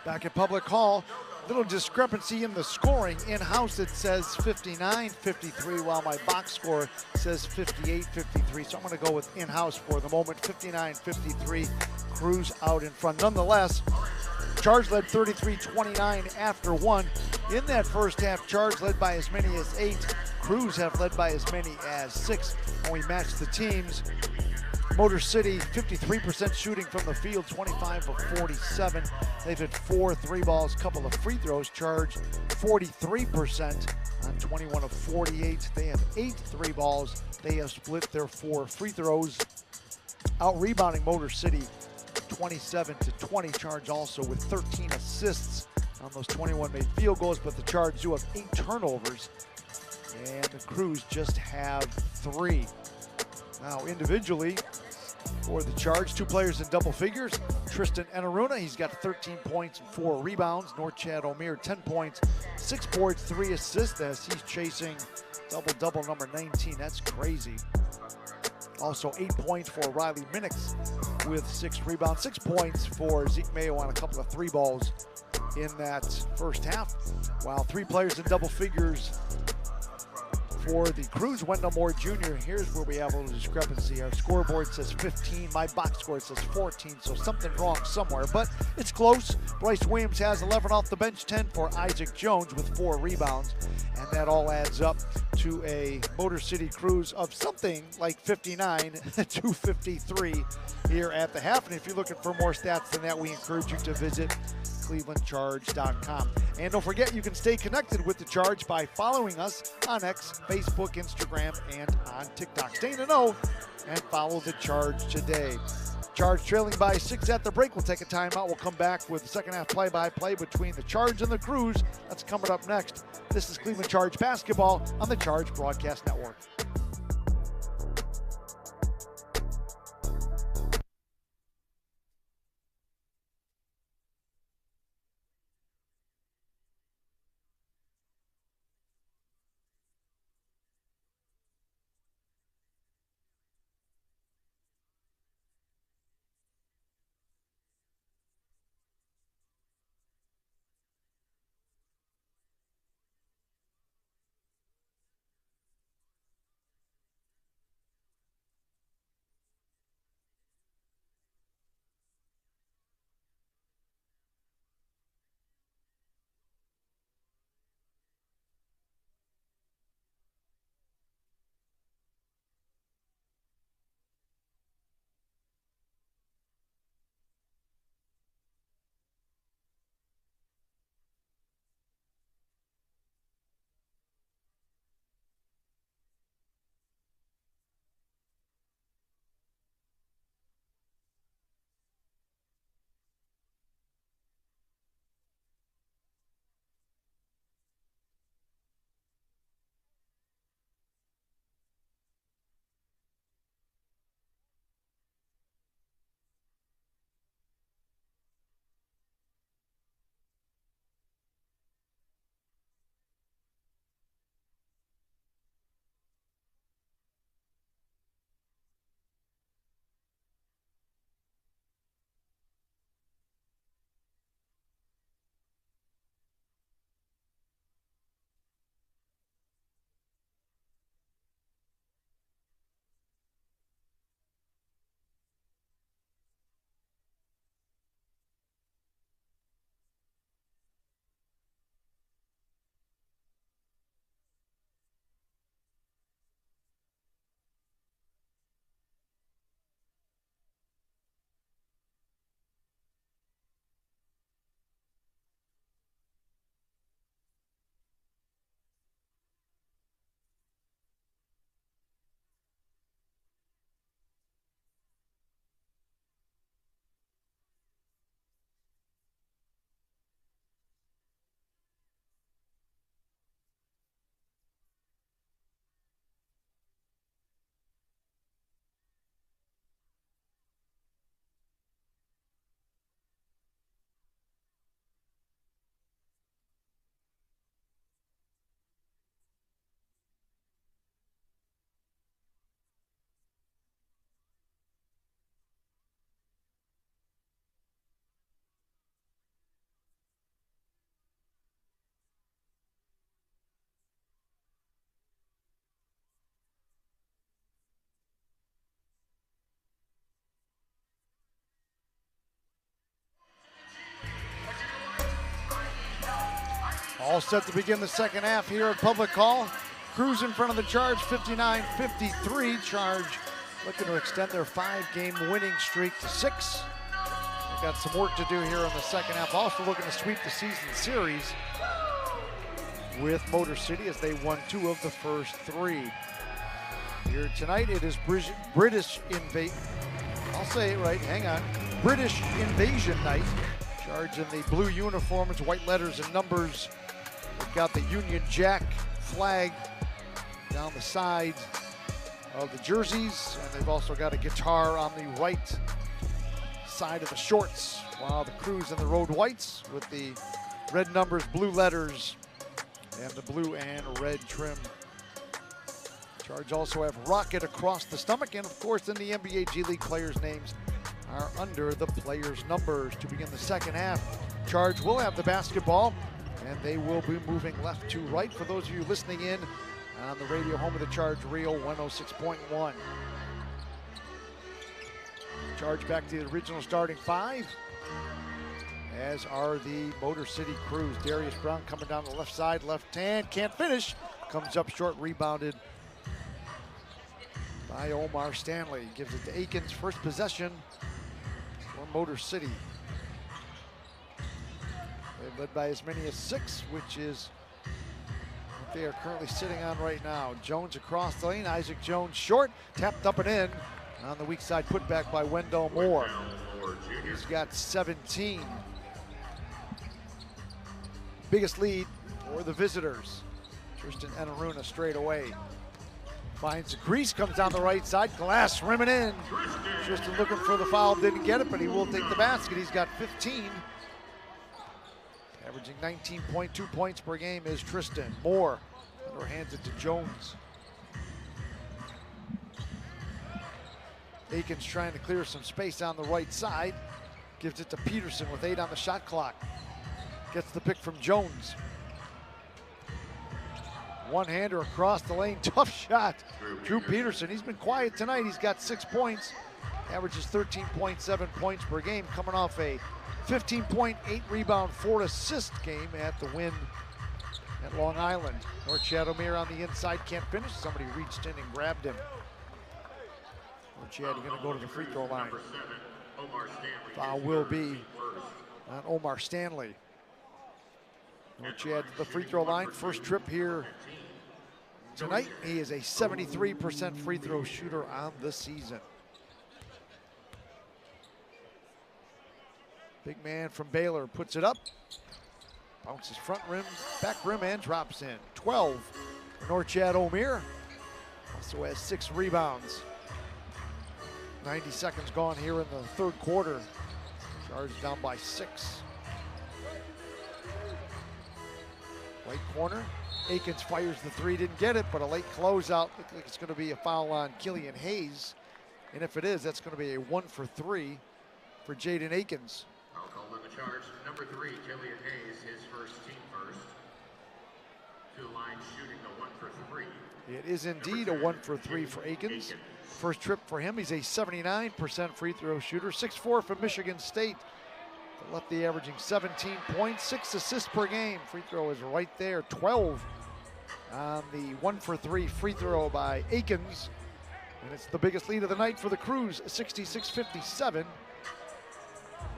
Back at Public Hall, little discrepancy in the scoring. In-house it says 59-53, while my box score says 58-53. So I'm going to go with in-house for the moment. 59-53, Crews out in front. Nonetheless, Charge led 33-29 after one. In that first half, Charge led by as many as 8. Crews have led by as many as 6. When we match the teams, Motor City, 53% shooting from the field, 25 of 47. They've hit 4 3 balls, couple of free throws. Charge, 43% on 21 of 48. They have 8 3 balls. They have split their 4 free throws. Out rebounding Motor City, 27-20. Charge also with 13 assists on those 21 made field goals, but the Charge do have 8 turnovers, and the Crews just have 3. Now individually, for the Charge, 2 players in double figures. Tristan Enaruna, he's got 13 points and 4 rebounds. Norchad O'Meara, 10 points, 6 boards, 3 assists as he's chasing double-double number 19. That's crazy. Also 8 points for Riley Minix with 6 rebounds. 6 points for Zeke Mayo on a couple of 3 balls in that first half. While 3 players in double figures for the Crews, Wendell Moore Jr. Here's where we have a little discrepancy. Our scoreboard says 15, my box score says 14, so something wrong somewhere, but it's close. Bryce Williams has 11 off the bench, 10 for Isaac Jones with 4 rebounds, and that all adds up to a Motor City Crews of something like 59 to 53 here at the half. And if you're looking for more stats than that, we encourage you to visit clevelandcharge.com. And don't forget, you can stay connected with the Charge by following us on X, Facebook, Instagram, and on TikTok. Stay in the know and follow the Charge today. Charge trailing by 6 at the break. We'll take a timeout. We'll come back with the second half play-by-play between the Charge and the Crews. That's coming up next. This is Cleveland Charge basketball on the Charge Broadcast Network. All set to begin the second half here at Public Hall. Crews in front of the Charge, 59-53. Charge looking to extend their 5-game winning streak to 6. They've got some work to do here in the second half. Also looking to sweep the season series with Motor City as they won 2 of the first 3. Here tonight, it is British Invasion. I'll say it right, hang on. British Invasion night. Charge in the blue uniforms, white letters and numbers. They've got the Union Jack flag down the side of the jerseys, and they've also got a guitar on the right side of the shorts, while the Crews in the road whites with the red numbers, blue letters, and the blue and red trim. Charge also have Rocket across the stomach, and of course in the NBA G League players' names are under the players' numbers. To begin the second half, Charge will have the basketball, and they will be moving left to right. For those of you listening in on the radio home of the Charge, Rio 106.1. Charge back to the original starting 5, as are the Motor City Crews. Darius Brown coming down the left side, left hand, can't finish. Comes up short, rebounded by Omar Stanley. Gives it to Aikens, first possession for Motor City. They're led by as many as 6, which is what they are currently sitting on right now. Jones across the lane, Isaac Jones short, tapped up and in. On the weak side, put back by Wendell Moore. He's got 17. Biggest lead for the visitors. Tristan Enaruna straight away. Finds Grease, comes down the right side, glass rimming in. Tristan looking for the foul, didn't get it, but he will take the basket. He's got 15. Averaging 19.2 points per game is Tristan. Moore hands it to Jones. Aikens trying to clear some space on the right side. Gives it to Peterson with 8 on the shot clock. Gets the pick from Jones. One-hander across the lane, tough shot. Drew Peterson, he's been quiet tonight. He's got 6 points. Averages 13.7 points per game, coming off a 15-point, 8-rebound, 4-assist game at the win at Long Island. North Chadomir on the inside, can't finish. Somebody reached in and grabbed him. Chad going to go to the free throw line. Foul will be on Omar Stanley. Chad to the free throw line. First trip here tonight. He is a 73% free throw shooter on the season. Big man from Baylor puts it up. Bounces front rim, back rim, and drops in. 12 for North Chadomir. Also has 6 rebounds. 90 seconds gone here in the third quarter. Charge down by 6. Right corner. Aikens fires the 3, didn't get it, but a late closeout. Looks like it's going to be a foul on Killian Hayes. And if it is, that's going to be a 1 for 3 for Jaden Aikens. I'll call on the Charge. Number 3, Killian Hayes, his first team first. To the line shooting the 1 for 3. It is indeed a 1 for 3 for Aikens. First trip for him, he's a 79% free throw shooter. 6'4" from Michigan State. The lefty averaging 17 points, 6 assists per game. Free throw is right there, 12 on the 1 for 3 free throw by Aikens. And it's the biggest lead of the night for the Crews, 66-57.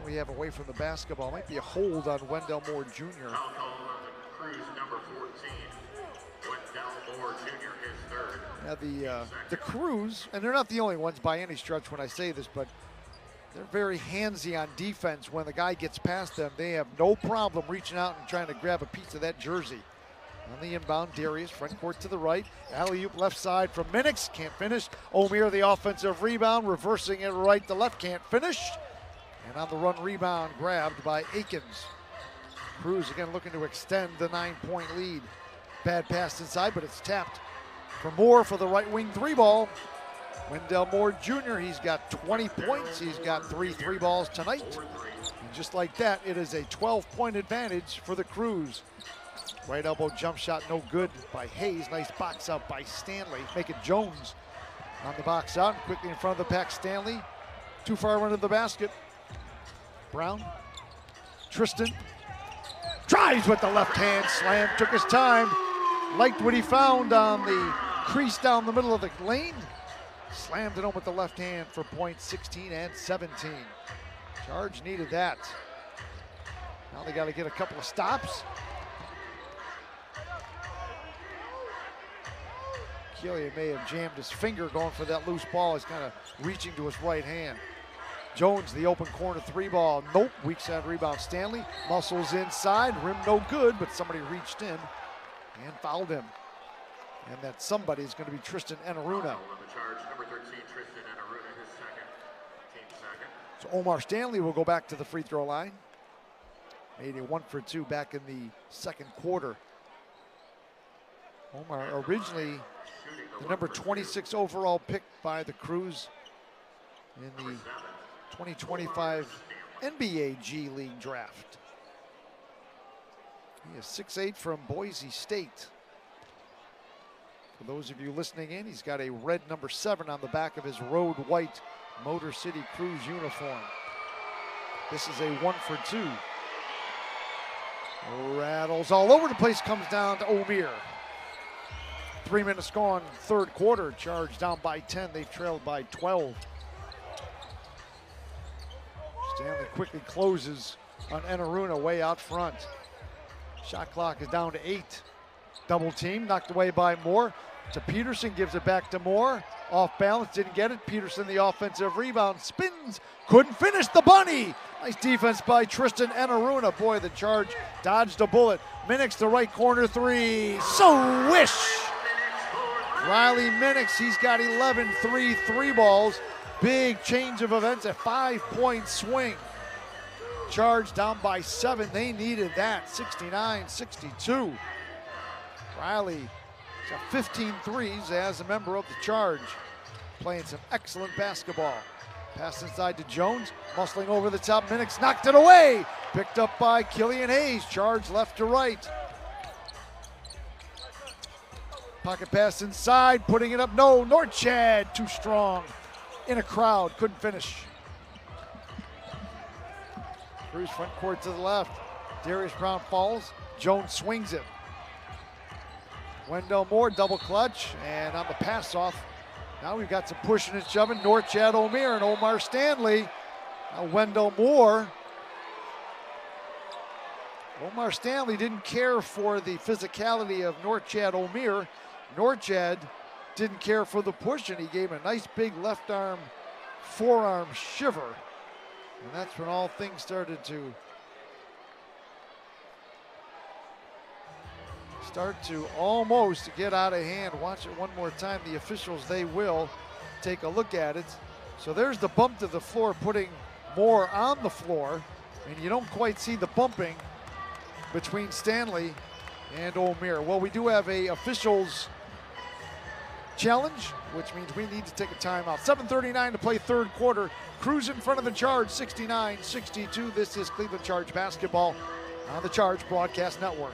We have away from the basketball. Might be a hold on Wendell Moore Jr. I'll call on the Crews, number 14. Wendell Moore Jr., his third. Now the Crews, and they're not the only ones by any stretch when I say this, but they're very handsy on defense. When the guy gets past them, they have no problem reaching out and trying to grab a piece of that jersey. On the inbound, Darius, front court to the right. Alley-oop left side from Minix, can't finish. Omier, the offensive rebound, reversing it right to left, can't finish. And on the run rebound, grabbed by Aikens. Crews again looking to extend the 9-point lead. Bad pass inside, but it's tapped for Moore for the right wing 3-ball. Wendell Moore Jr., he's got 20 points. He's got 3 3-balls tonight. And just like that, it is a 12-point advantage for the Crews. Right elbow jump shot, no good by Hayes. Nice box out by Stanley. Make it Jones on the box out. Quickly in front of the pack, Stanley. Too far into the basket. Brown, Tristan, Drives with the left hand slam, took his time. Liked what he found on the crease down the middle of the lane. Slammed it home with the left hand for points 16 and 17. Charge needed that. Now they got to get a couple of stops. Killian may have jammed his finger going for that loose ball. He's kind of reaching to his right hand. Jones, the open corner three ball. Nope, weak side rebound. Stanley muscles inside. Rim no good, but somebody reached in and fouled him. And that somebody is going to be Tristan Enaruna. So Omar Stanley will go back to the free throw line. Made a 1 for 2 back in the second quarter. Omar originally the number 26 overall pick by the Cruise in the 2025 NBA G League draft. He is 6'8" from Boise State. For those of you listening in, he's got a red number 7 on the back of his road white Motor City Cruise uniform. This is a 1 for 2. Rattles all over the place, comes down to Omier. 3 minutes gone, third quarter. Charge down by 10. They've trailed by 12. Stanley quickly closes on Enaruna way out front. Shot clock is down to 8. Double team, knocked away by Moore. To Peterson, gives it back to Moore. Off balance, didn't get it. Peterson, the offensive rebound, spins, couldn't finish the bunny. Nice defense by Tristan Enaruna. Boy, the Charge dodged a bullet. Minix, the right corner three. So wish. Riley Minix, he's got 11 three balls. Big change of events, a 5-point swing. Charge down by 7. They needed that. 69-62. Riley got 15 threes as a member of the Charge. Playing some excellent basketball. Pass inside to Jones, muscling over the top. Minix knocked it away. Picked up by Killian Hayes. Charge left to right. Pocket pass inside, putting it up. No, Norchad too strong. In a crowd, couldn't finish. Cruise front court to the left. Darius Brown falls. Jones swings it. Wendell Moore double clutch, and on the pass off, now we've got some pushing and shoving. Norchad Omier and Omar Stanley. Now Wendell Moore. Omar Stanley didn't care for the physicality of Norchad Omier. Norchad didn't care for the push, and he gave a nice big left arm, forearm shiver. And that's when all things started to almost get out of hand. Watch it one more time. The officials, they will take a look at it. So there's the bump to the floor, putting Moore on the floor. And you don't quite see the bumping between Stanley and Omier. Well, we do have a officials challenge, which means we need to take a timeout. 7:39 to play third quarter. Cruise in front of the Charge, 69-62. This is Cleveland Charge basketball on the Charge Broadcast Network.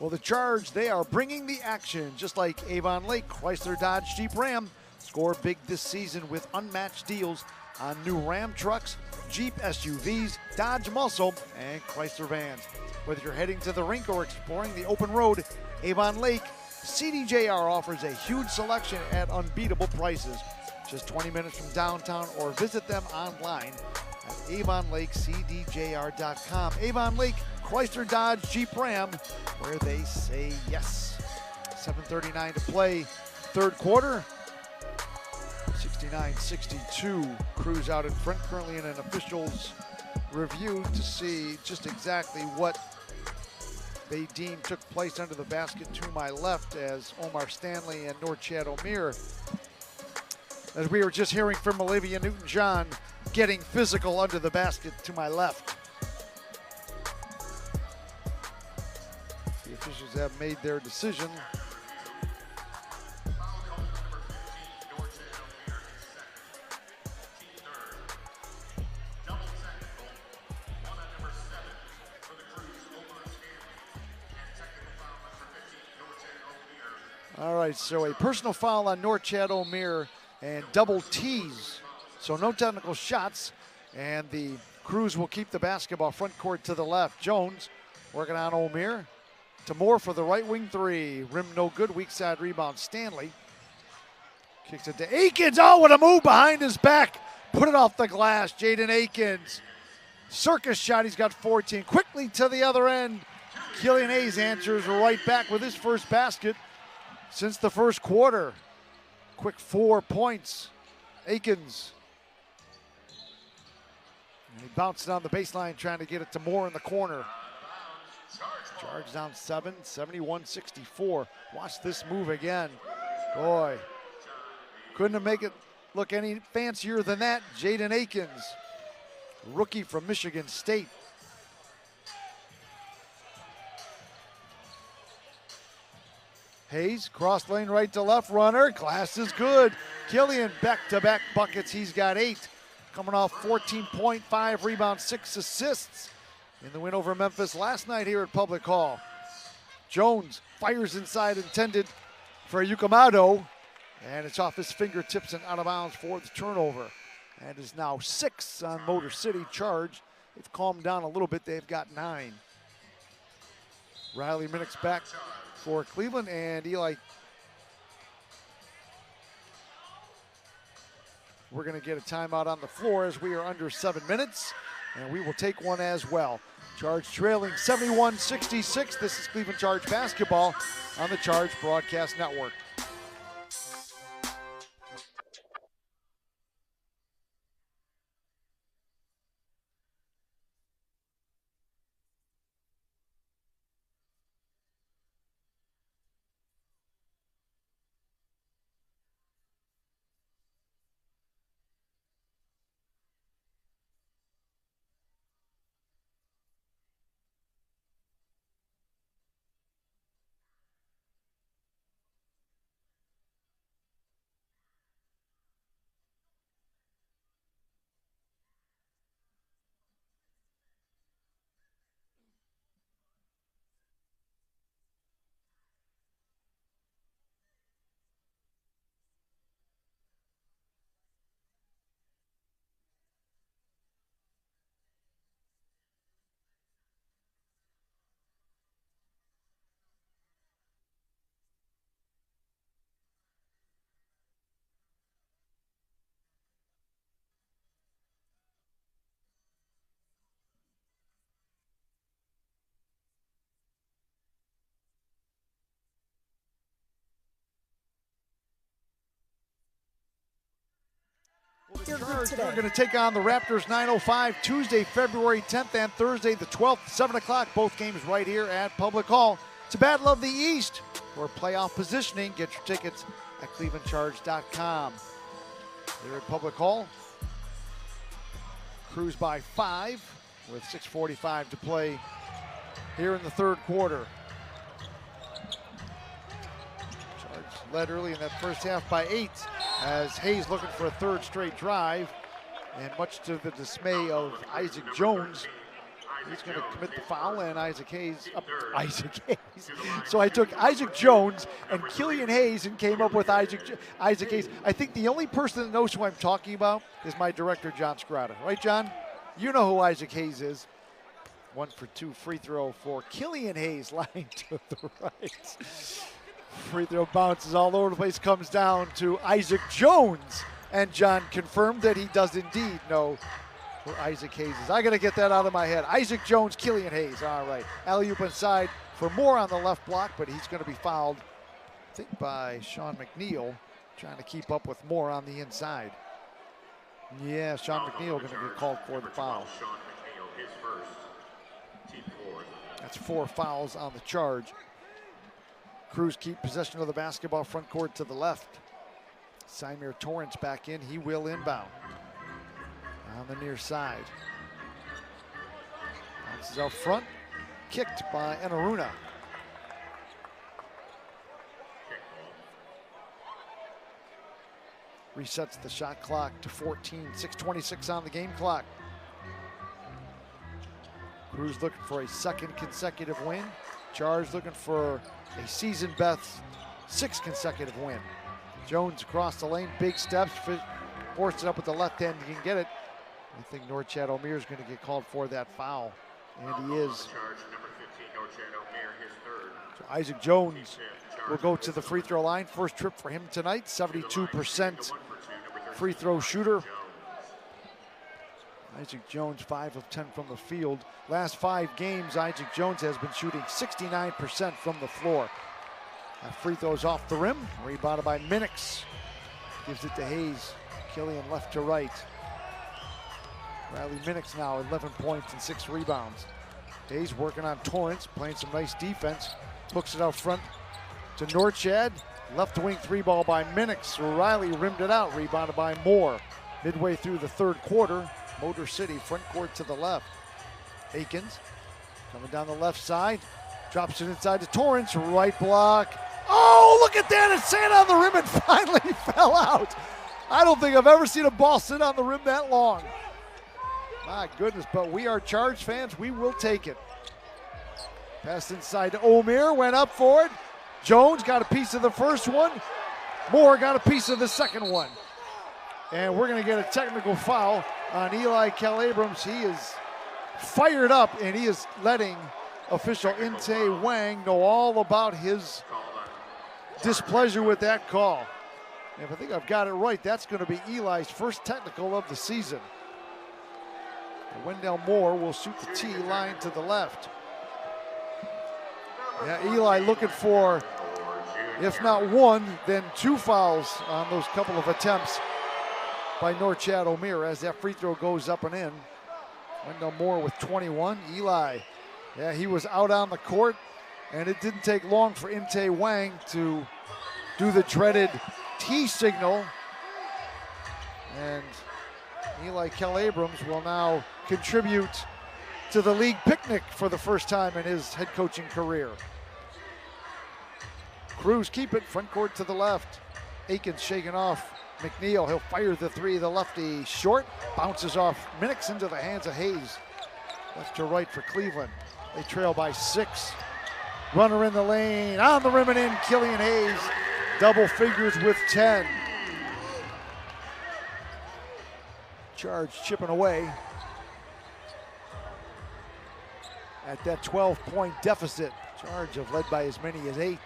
Well, the Charge, they are bringing the action, just like Avon Lake, Chrysler Dodge Jeep Ram. Score big this season with unmatched deals on new Ram trucks, Jeep SUVs, Dodge Muscle, and Chrysler vans. Whether you're heading to the rink or exploring the open road, Avon Lake, CDJR offers a huge selection at unbeatable prices. Just 20 minutes from downtown, or visit them online at AvonLakeCDJR.com. Avon Lake, Chrysler, Dodge, Jeep, Ram, where they say yes. 7:39 to play, third quarter. 69-62, Crews out in front, currently in an officials review to see just exactly what they deem took place under the basket to my left, as Omar Stanley and Norchad Omier, as we were just hearing from Olivia Newton-John, getting physical under the basket to my left. The officials have made their decision. All right, so a personal foul on Norchad Omier and double tees. So no technical shots, and the Crews will keep the basketball front court to the left. Jones working on Omier. To Moore for the right wing three. Rim no good, weak side rebound. Stanley kicks it to Akins. Oh, what a move behind his back. Put it off the glass, Jaden Akins. Circus shot, he's got 14. Quickly to the other end. Killian Hayes answers right back with his first basket since the first quarter. Quick 4 points. Akins. And he bounced down the baseline trying to get it to Moore in the corner. Charge down 7, 71-64. Watch this move again. Boy, couldn't have made it look any fancier than that. Jaden Akins, rookie from Michigan State. Hayes, cross lane right to left runner. Glass is good. Killian, back-to-back buckets. He's got 8. Coming off 14.5 rebounds, 6 assists in the win over Memphis last night here at Public Hall. Jones fires inside, intended for Yukamado, and it's off his fingertips and out of bounds for the turnover. And is now 6 on Motor City. Charge, they've calmed down a little bit. They've got 9. Riley Minnick's back for Cleveland, and Eli, we're going to get a timeout on the floor as we are under 7 minutes, and we will take one as well. Charge trailing 71-66. This is Cleveland Charge basketball on the Charge Broadcast Network. The Charge are going to take on the Raptors 9:05 Tuesday, February 10th, and Thursday the 12th, 7 o'clock. Both games right here at Public Hall. It's a Battle of the East for playoff positioning. Get your tickets at clevelandcharge.com. They're at Public Hall. Crews by 5 with 6:45 to play here in the third quarter. Charge led early in that first half by 8 as Hayes looking for a third straight drive, and much to the dismay of Isaac Jones, He's going to commit the foul, and Isaac Hayes. So I took Isaac Jones and Killian Hayes and came up with Isaac Hayes. I think the only person that knows who I'm talking about is my director, John Scrata. Right, John? You know who Isaac Hayes is. 1 for 2 free throw for Killian Hayes, lying to the right. Free throw bounces all over the place, comes down to Isaac Jones. And John confirmed that he does indeed know who Isaac Hayes is. I got to get that out of my head. Isaac Jones, Killian Hayes. All right. Alley-oop inside for Moore on the left block, but he's going to be fouled, I think, by Sean McNeil, trying to keep up with Moore on the inside. Yeah, Sean McNeil going to get called for the foul. Sean McNeil, his first, team 4. That's 4 fouls on the charge. Crews keep possession of the basketball, front court to the left. Symir Torrance back in. He will inbound on the near side. Bounces out front. Kicked by Enaruna. Resets the shot clock to 14. 6:26 on the game clock. Crews looking for a second consecutive win. Charge looking for a season best 6th consecutive win. Jones across the lane, big steps, forced it up with the left hand. He can get it. I think Norchad Omier is going to get called for that foul, and he is. Charge number 15, Norchad Omier, his 3rd. So Isaac Jones will go to the free throw line. First trip for him tonight, 72% free throw shooter. Isaac Jones, 5 of 10 from the field. Last 5 games, Isaac Jones has been shooting 69% from the floor. Free throws off the rim, rebounded by Minix. Gives it to Hayes. Killian left to right. Riley Minix now 11 points and 6 rebounds. Hayes working on Torrance, playing some nice defense. Hooks it out front to Norchad. Left wing 3 ball by Minix. Riley rimmed it out, rebounded by Moore. Midway through the 3rd quarter, Motor City front court to the left. Akins coming down the left side. Drops it inside to Torrance, right block. Oh, look at that, it sat on the rim and finally fell out. I don't think I've ever seen a ball sit on the rim that long. My goodness, but we are Charged fans, we will take it. Pass inside to Omier, went up for it. Jones got a piece of the first one. Moore got a piece of the second one. And we're gonna get a technical foul on Eli Calabrams. He is fired up and he is letting official Inte Wang know all about his displeasure with that call. And if I think I've got it right, that's going to be Eli's first technical of the season. And Wendell Moore will shoot the tee line to the left. Yeah, Eli looking for, if not 1, then 2 fouls on those couple of attempts by Norchad Omier as that free throw goes up and in. Wendell Moore with 21. Eli, yeah, he was out on the court, and it didn't take long for Inte Wang to do the dreaded T signal. And Eli Calabrams will now contribute to the league picnic for the first time in his head coaching career. Crews keep it, front court to the left. Akins shaking off McNeil. He'll fire the 3, the lefty short. Bounces off Minix into the hands of Hayes. Left to right for Cleveland. They trail by 6. Runner in the lane, on the rim and in, Killian Hayes. Double figures with 10. Charge chipping away at that 12-point deficit. Charge have led by as many as 8.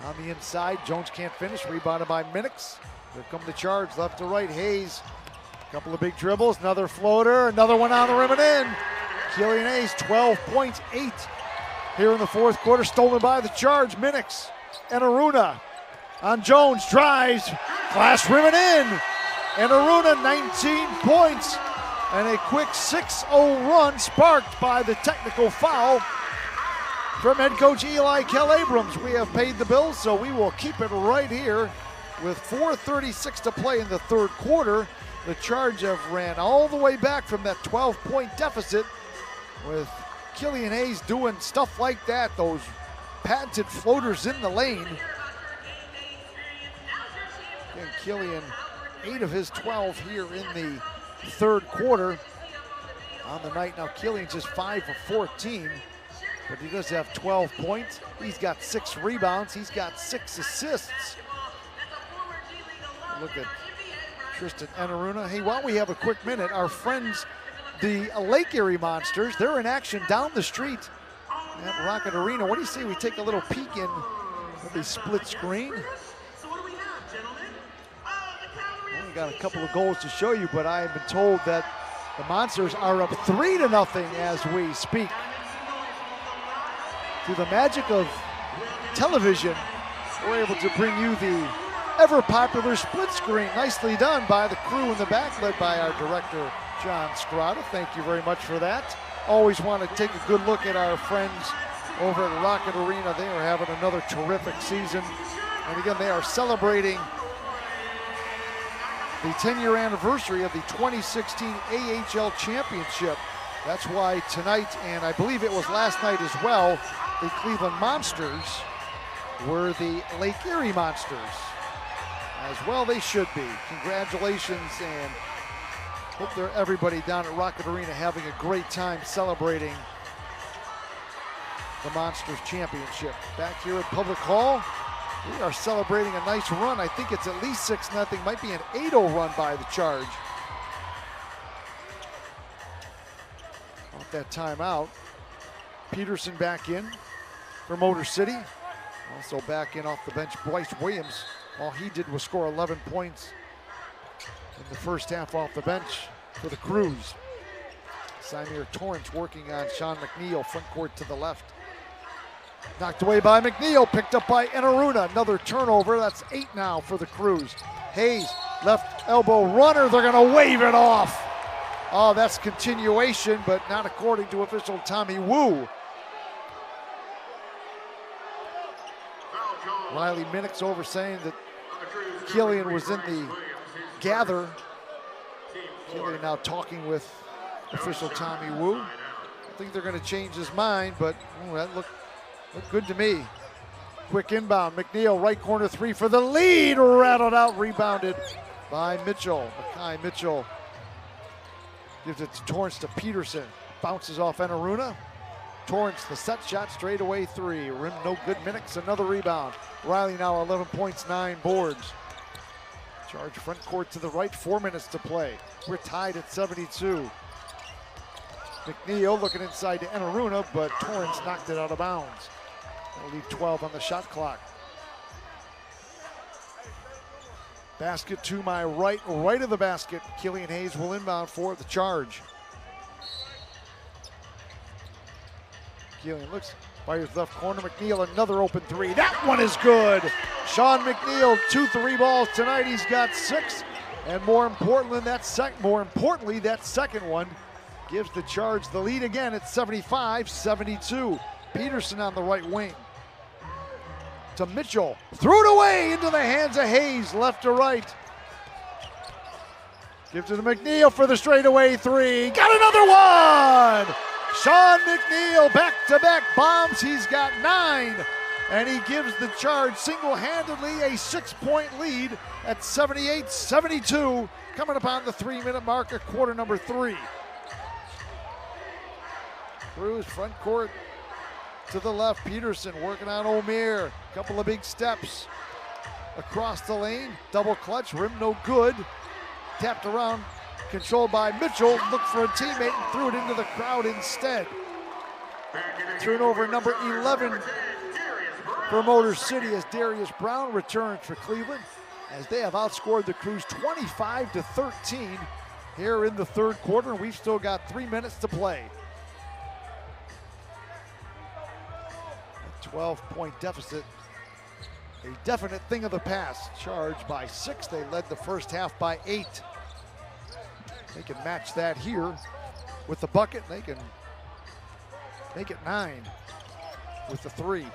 On the inside, Jones can't finish, rebounded by Minix. Here come the Charge, left to right, Hayes. A couple of big dribbles, another floater, another one on the rim and in. Killian Hayes, 12 points, 8 here in the 4th quarter, stolen by the Charge. Minix and Aruna on Jones, drives, flash rim and in. And Aruna, 19 points, and a quick 6-0 run sparked by the technical foul from head coach Eli Calabrams. We have paid the bills, so we will keep it right here with 4:36 to play in the 3rd quarter. The Charge have ran all the way back from that 12-point deficit with Killian Hayes doing stuff like that, those patented floaters in the lane. And Killian, 8 of his 12 here in the 3rd quarter. on the night. Now Killian's just 5 of 14, but he does have 12 points. He's got 6 rebounds. He's got 6 assists. Look at Tristan Enaruna. Hey, while we have a quick minute, our friends, the Lake Erie Monsters, they're in action down the street at Rocket Arena. What do you say we take a little peek in with the split screen? Well, we got a couple of goals to show you, but I have been told that the Monsters are up 3-0 as we speak. Through the magic of television, we're able to bring you the ever-popular split screen. Nicely done by the crew in the back, led by our director, John Scrotta. Thank you very much for that. Always want to take a good look at our friends over at Rocket Arena. They are having another terrific season. And again, they are celebrating the 10-year anniversary of the 2016 AHL Championship. That's why tonight, and I believe it was last night as well, the Cleveland Monsters were the Lake Erie Monsters. As well they should be. Congratulations, and hope everybody down at Rocket Arena having a great time celebrating the Monsters Championship. Back here at Public Hall, we are celebrating a nice run. I think it's at least 6-0, might be an 8-0 run by the Charge. Off that timeout, Peterson back in for Motor City. Also back in off the bench, Bryce Williams. All he did was score 11 points in the first half off the bench for the Crews. Symir Torrance working on Sean McNeil, front court to the left. Knocked away by McNeil, picked up by Enaruna. Another turnover, that's 8 now for the Crews. Hayes, left elbow runner, they're gonna wave it off. Oh, that's continuation, but not according to official Tommy Wu. Riley Minnick's over saying that Killian was in the gather. Killian now talking with official Tommy Wu. I think they're going to change his mind, but that looked good to me. Quick inbound, McNeil, right corner 3 for the lead, rattled out, rebounded by Mitchell. Makai Mitchell gives it to Torrance to Peterson. Bounces off Enaruna. Torrance, the set shot, straightaway 3. Rim no good, Minnick's another rebound. Riley now 11 points, 9 boards. Charge front court to the right, 4 minutes to play. We're tied at 72. McNeil looking inside to Enaruna, but Torrance knocked it out of bounds. That'll leave 12 on the shot clock. Basket to my right of the basket. Killian Hayes will inbound for the Charge. Killian looks, fires left corner, McNeil, another open 3. That one is good. Sean McNeil, 2 3 balls tonight. He's got 6, and more importantly, that second one gives the Charge the lead again at 75-72. Peterson on the right wing. To Mitchell, threw it away into the hands of Hayes, left to right. Gives it to McNeil for the straightaway 3. Got another one! Sean McNeil, back-to-back bombs. He's got 9, and he gives the Charge single-handedly a 6-point lead at 78-72, coming upon the 3-minute mark of quarter number 3. Crews front court to the left. Peterson working on Omier. Couple of big steps across the lane. Double clutch, rim no good. Tapped around, controlled by Mitchell. Looked for a teammate and threw it into the crowd instead. Turnover number 11 for Motor City as Darius Brown returns for Cleveland, as they have outscored the Crews 25-13 here in the third quarter. We've still got 3 minutes to play. 12-point deficit, a definite thing of the past. Charge by 6. They led the first half by 8. They can match that here with the bucket. They can make it 9 with the 3.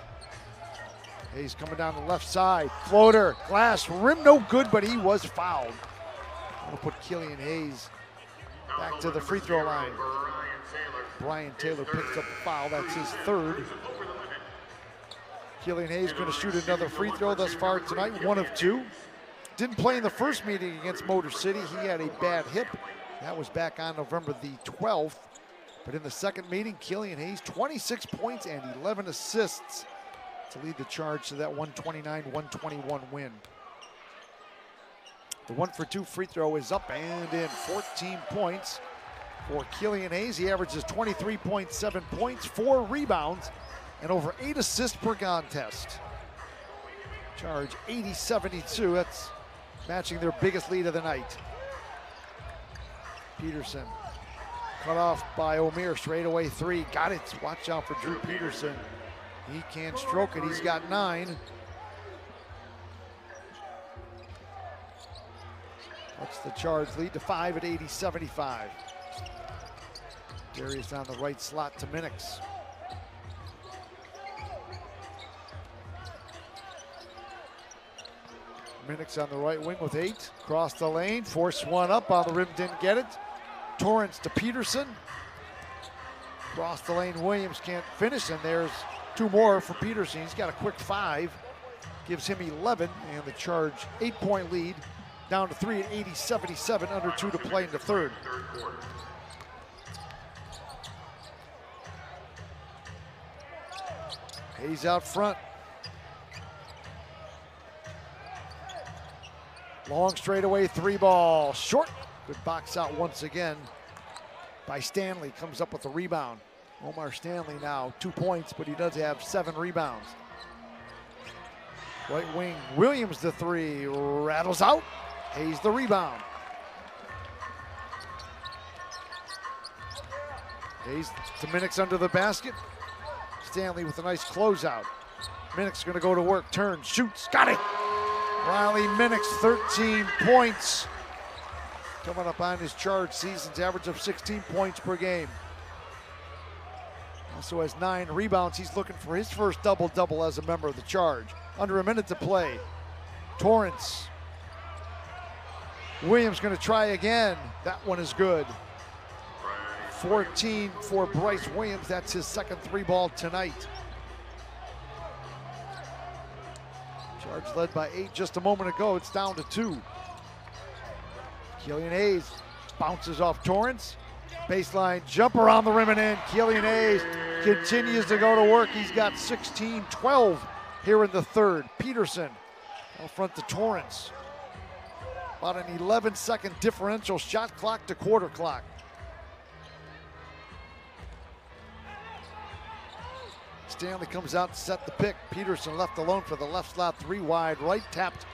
Hayes coming down the left side. Floater, glass, rim no good, but he was fouled. I'm gonna put Killian Hayes back to the free throw line. Brian Taylor picks up the foul. That's his 3rd. Killian Hayes going to shoot another free throw thus far tonight, 1 of 2. Didn't play in the first meeting against Motor City. He had a bad hip That was back on November the 12th. But in the second meeting, Killian Hayes, 26 points and 11 assists to lead the Charge to that 129-121 win. The 1-for-2 free throw is up and in. 14 points for Killian Hayes. He averages 23.7 points, 4 rebounds, and over 8 assists per contest. Charge 80-72. That's matching their biggest lead of the night. Peterson cut off by Omer. Straightaway three. Got it. Watch out for Drew Peterson. He can't stroke it. He's got 9. That's the Charge lead to 5 at 80-75. Darius on the right slot to Minix. Minix on the right wing with 8. Cross the lane, force one up on the rim, didn't get it. Torrance to Peterson. Cross the lane, Williams can't finish, and there's 2 more for Peterson. He's got a quick 5. Gives him 11, and the Charge 8-point lead. Down to 3 at 80-77, under 2 to play in the third. Hayes out front. Long straightaway 3 ball, short. Good box out once again by Stanley. Comes up with the rebound. Omar Stanley now 2 points, but he does have 7 rebounds. Right wing, Williams the 3, rattles out. Hayes the rebound. Hayes to Minix under the basket. Stanley with a nice closeout. Minix gonna go to work, turns, shoots, got it! Riley Minix, 13 points. Coming up on his Charge season's average of 16 points per game. Also has 9 rebounds. He's looking for his first double-double as a member of the Charge. Under a minute to play. Torrance. Williams gonna try again. That one is good. 14 for Bryce Williams. That's his second 3-ball tonight. Charge led by 8 just a moment ago. It's down to 2. Killian Hayes bounces off Torrance. Baseline jumper on the rim and in. Killian Hayes continues to go to work. He's got 16-12 here in the third. Peterson out front to Torrance. About an 11-second differential, shot clock to quarter clock. Stanley comes out to set the pick. Peterson left alone for the left slot, 3 wide right, tapped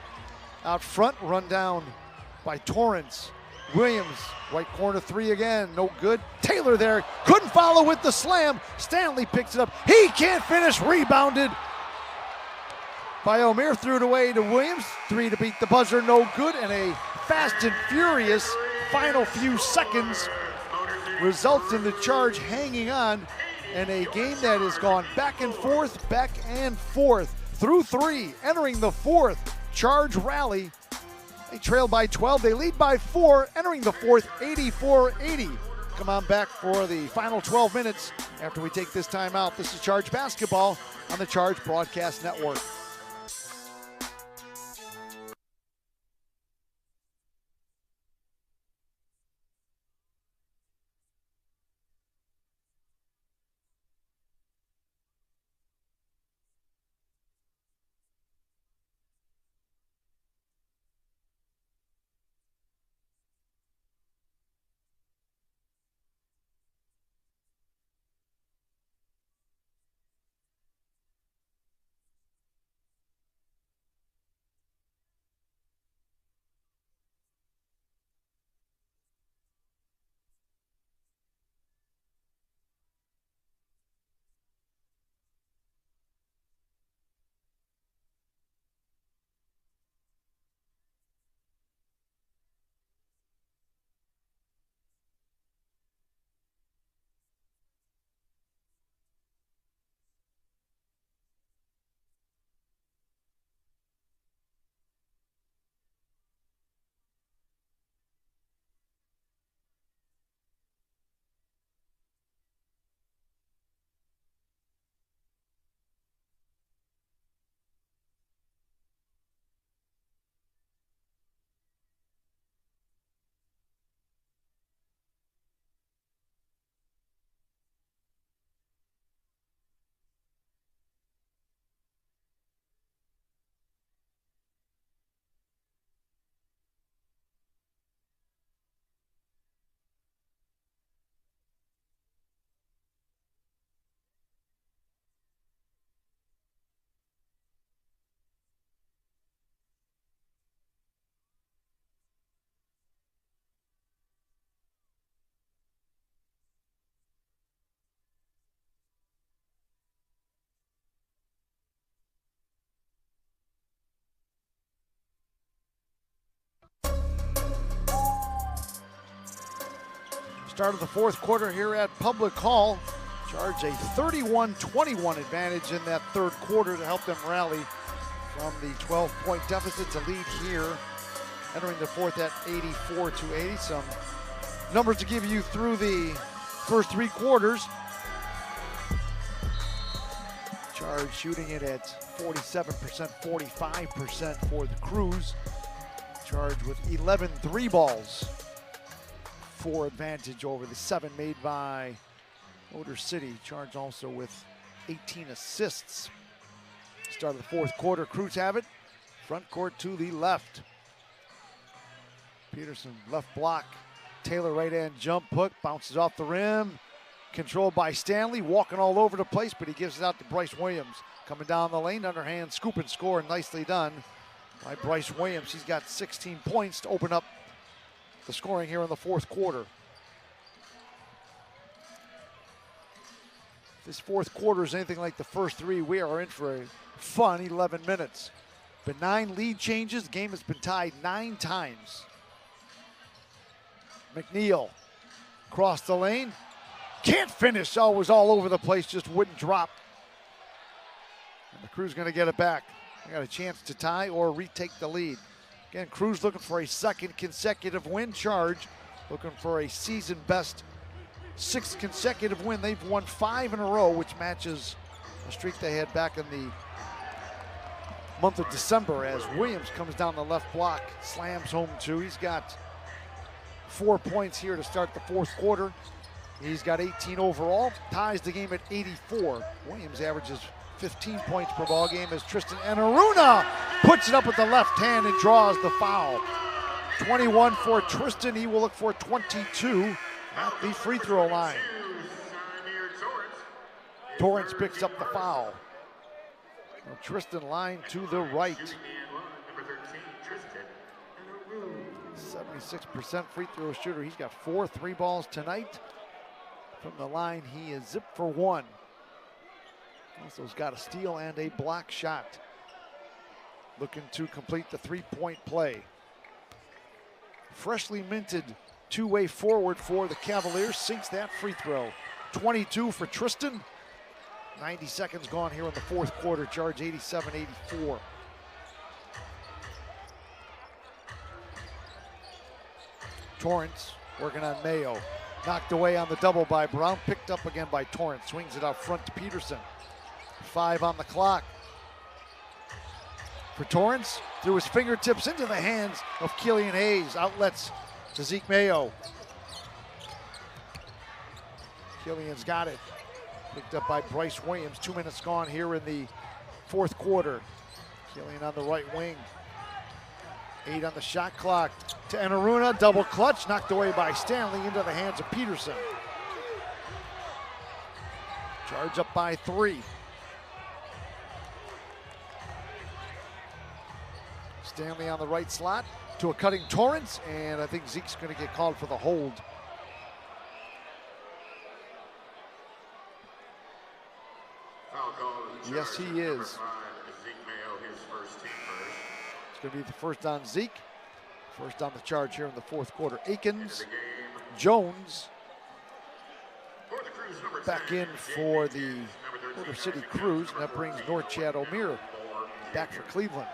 out front, run down by Torrance. Williams, right corner 3 again, no good. Taylor there, couldn't follow with the slam. Stanley picks it up, he can't finish, rebounded by Omer, threw it away to Williams. 3 to beat the buzzer, no good, and a fast and furious final few seconds results in the Charge hanging on in a game that has gone back and forth through 3, entering the 4th Charge rally. They trail by 12, they lead by 4, entering the 4th, 84-80. Come on back for the final 12 minutes after we take this time out. This is Charge Basketball on the Charge Broadcast Network. Start of the fourth quarter here at Public Hall. Charge a 31-21 advantage in that third quarter to help them rally from the 12-point deficit to lead here. Entering the fourth at 84-80. Some numbers to give you through the first three quarters. Charge shooting it at 47%, 45% for the Crews. Charge with 11 three balls. 4 advantage over the 7 made by Motor City. Charge also with 18 assists. Start of the fourth quarter, Crews have it. Front court to the left. Peterson left block. Taylor right hand jump hook, bounces off the rim. Controlled by Stanley, walking all over the place, but he gives it out to Bryce Williams. Coming down the lane, underhand scoop and score, nicely done by Bryce Williams. He's got 16 points to open up the scoring here in the fourth quarter. If this fourth quarter is anything like the first three, we are in for a fun 11 minutes. Benign lead changes, the game has been tied 9 times. McNeil across the lane. Can't finish, was all over the place, just wouldn't drop. And the Crews gonna get it back. They got a chance to tie or retake the lead. Again, Crews looking for a second consecutive win. Charge looking for a season best 6th consecutive win. They've won 5 in a row, which matches a streak they had back in the month of December as Williams comes down the left block, slams home 2. He's got 4 points here to start the fourth quarter. He's got 18 overall, ties the game at 84. Williams averages 15 points per ball game as Tristan Enaruna puts it up with the left hand and draws the foul. 21 for Tristan. He will look for 22 at the free throw line. Torrance picks up the foul. Now Tristan line to the right. 76% free throw shooter. He's got 4 three balls tonight. From the line, he is zipped for 1. Also has got a steal and a block shot. Looking to complete the 3-point play. Freshly minted 2-way forward for the Cavaliers. Sinks that free throw. 22 for Tristan. 90 seconds gone here in the fourth quarter. Charge 87-84. Torrance working on Mayo. Knocked away on the double by Brown. Picked up again by Torrance. Swings it out front to Peterson. 5 on the clock. For Torrance, through his fingertips into the hands of Killian Hayes. Outlets to Zeke Mayo. Killian's got it. Picked up by Bryce Williams. 2 minutes gone here in the fourth quarter. Killian on the right wing. 8 on the shot clock to Enaruna. Double clutch, knocked away by Stanley into the hands of Peterson. Charge up by 3. Stanley on the right slot to a cutting Torrance, and I think Zeke's going to get called for the hold. Yes, he is. It's going to be the first on Zeke. First on the charge here in the fourth quarter. Akins, Jones back in for the Motor City Crews, and that brings Norchad O'Meara back for Cleveland.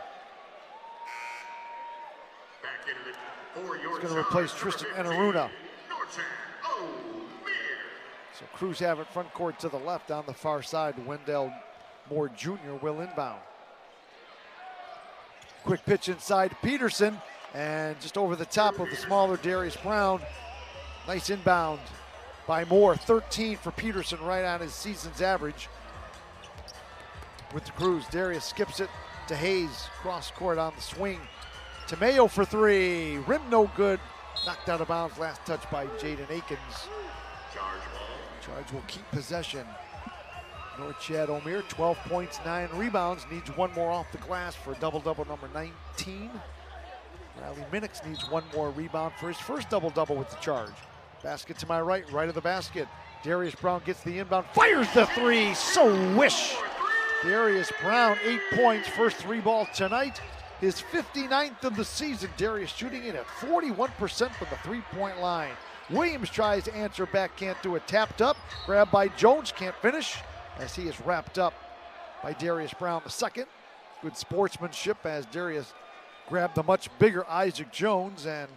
He's going to replace Tristan Enaruna. So Crews have it front court to the left. On the far side, Wendell Moore Jr. will inbound. Quick pitch inside to Peterson, and just over the top of the smaller Darius Brown. Nice inbound by Moore. 13 for Peterson, right on his season's average. With the Crews, Darius skips it to Hayes. Cross court on the swing to Mayo for 3. Rim no good. Knocked out of bounds. Last touch by Jaden Akins. Charge will keep possession. Norchad O'Meara, 12 points, 9 rebounds. Needs 1 more off the glass for double-double number 19. Riley Minix needs 1 more rebound for his first double-double with the Charge. Basket to my right, right of the basket. Darius Brown gets the inbound, fires the 3. So wish. Darius Brown, 8 points, first 3 ball tonight. His 59th of the season. Darius shooting it at 41% from the 3-point line. Williams tries to answer back, can't do it. Tapped up, grabbed by Jones, can't finish as he is wrapped up by Darius Brown II. Good sportsmanship as Darius grabbed the much bigger Isaac Jones and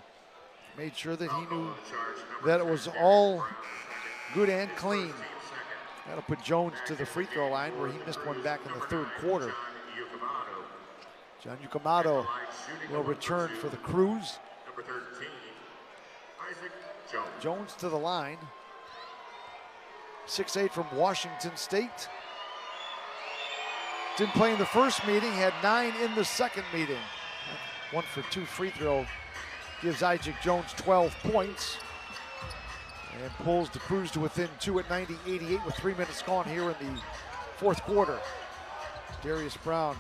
made sure that he knew that it was all good and clean. That'll put Jones to the free throw line where he missed one back in the third quarter. John Yukamado will return for the Crews. Number 13, Isaac Jones. Jones to the line. 6'8" from Washington State. Didn't play in the first meeting, had 9 in the second meeting. 1 for 2 free throw gives Isaac Jones 12 points and pulls the Crews to within 2 at 90-88 with 3 minutes gone here in the fourth quarter. Darius Brown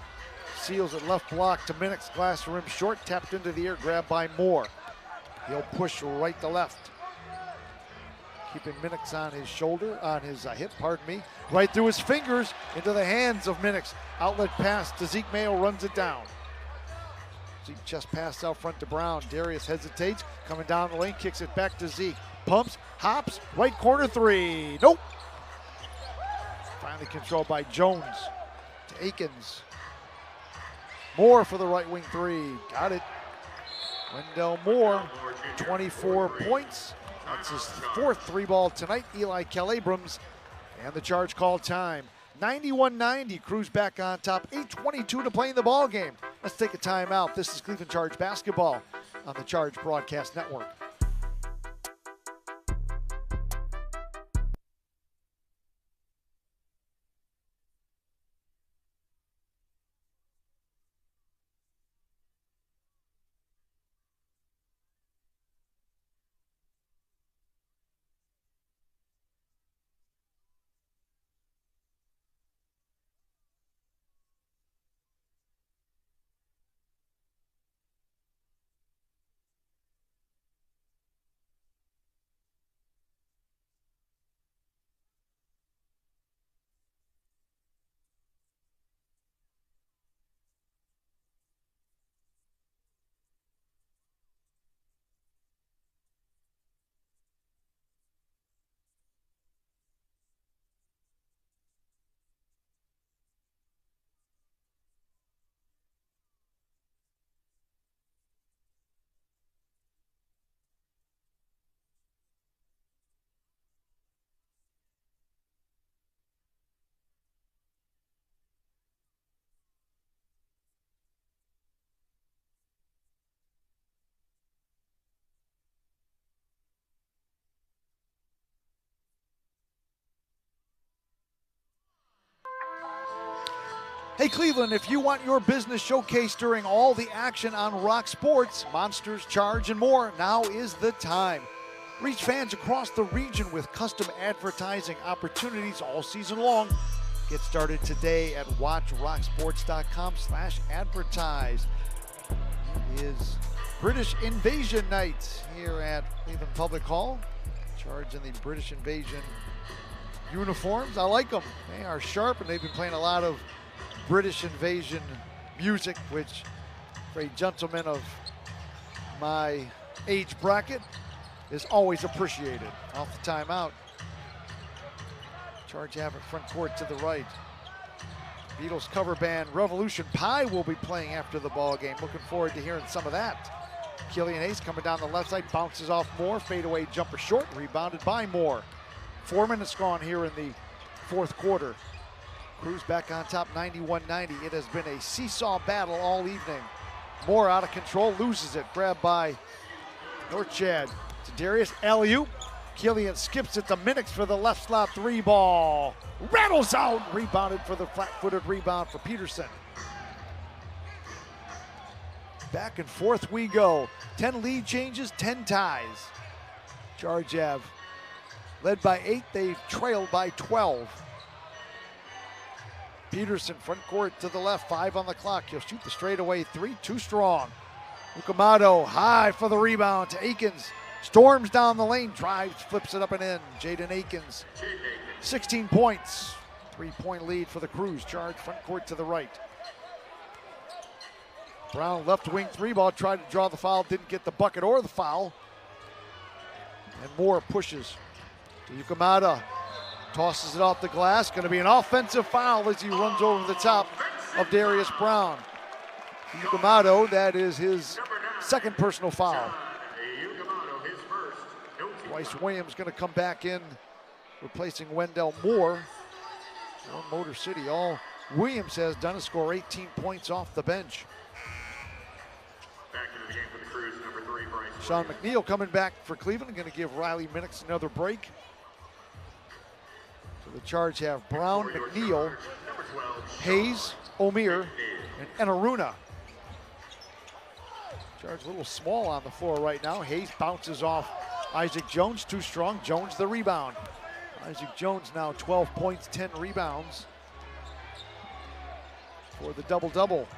seals it left block to Minix, glass rim short, tapped into the air, grabbed by Moore. He'll push right to left. Keeping Minix on his shoulder, on his hip, pardon me. Right through his fingers into the hands of Minix. Outlet pass to Zeke Mayo, runs it down. Zeke just passed out front to Brown. Darius hesitates, coming down the lane, kicks it back to Zeke. Pumps, hops, right corner three. Nope. Finally controlled by Jones to Akins. Moore for the right wing three. Got it. Wendell Moore, 24 points. That's his fourth 3-ball tonight. Eli Kell-Abrams, and the charge call time. 91-90, Crews back on top. 8:22 to play in the ball game. Let's take a timeout. This is Cleveland Charge basketball on the Charge Broadcast Network. Hey Cleveland, if you want your business showcased during all the action on Rock Sports, Monsters, Charge, and more, now is the time. Reach fans across the region with custom advertising opportunities all season long. Get started today at watchrocksports.com/advertise. It is British Invasion Night here at Cleveland Public Hall. Charge in the British Invasion uniforms. I like them. They are sharp, and they've been playing a lot of British Invasion music, which for a gentleman of my age bracket is always appreciated. Off the timeout. Charge have it front court to the right. Beatles cover band Revolution Pie will be playing after the ball game. Looking forward to hearing some of that. Killian Hayes coming down the left side, bounces off Moore, fadeaway jumper short, rebounded by Moore. 4 minutes gone here in the fourth quarter. Crews back on top, 91-90. It has been a seesaw battle all evening. Moore out of control, loses it. Grabbed by Norchad to Darius. Alley-oop. Killian skips it to Minix for the left slot 3-ball. Rattles out. Rebounded for the flat-footed rebound for Peterson. Back and forth we go. 10 lead changes, 10 ties. Charge Ave led by 8. They've trailed by 12. Peterson front court to the left, 5 on the clock. He'll shoot the straightaway 3, too strong. Yukamado high for the rebound to Akins. Storms down the lane, drives, flips it up and in. Jaden Akins, 16 points. 3-point lead for the Crews. Charge front court to the right. Brown left wing 3-ball, tried to draw the foul, didn't get the bucket or the foul. And Moore pushes to Yukamata. Tosses it off the glass. Going to be an offensive foul as he runs over the top of Darius Brown. Yukamata, that is his second personal foul. Bryce Williams going to come back in, replacing Wendell Moore. Well, Motor City, all Williams has done is score 18 points off the bench. Back into the game for the Cruise, number 3, Bryce Sean McNeil coming back for Cleveland, going to give Riley Minix another break. So the Charge have Brown, McNeil, Hayes, Omier, and Enaruna. Charge a little small on the floor right now. Hayes bounces off Isaac Jones, too strong. Jones the rebound. Isaac Jones now 12 points, 10 rebounds for the double-double.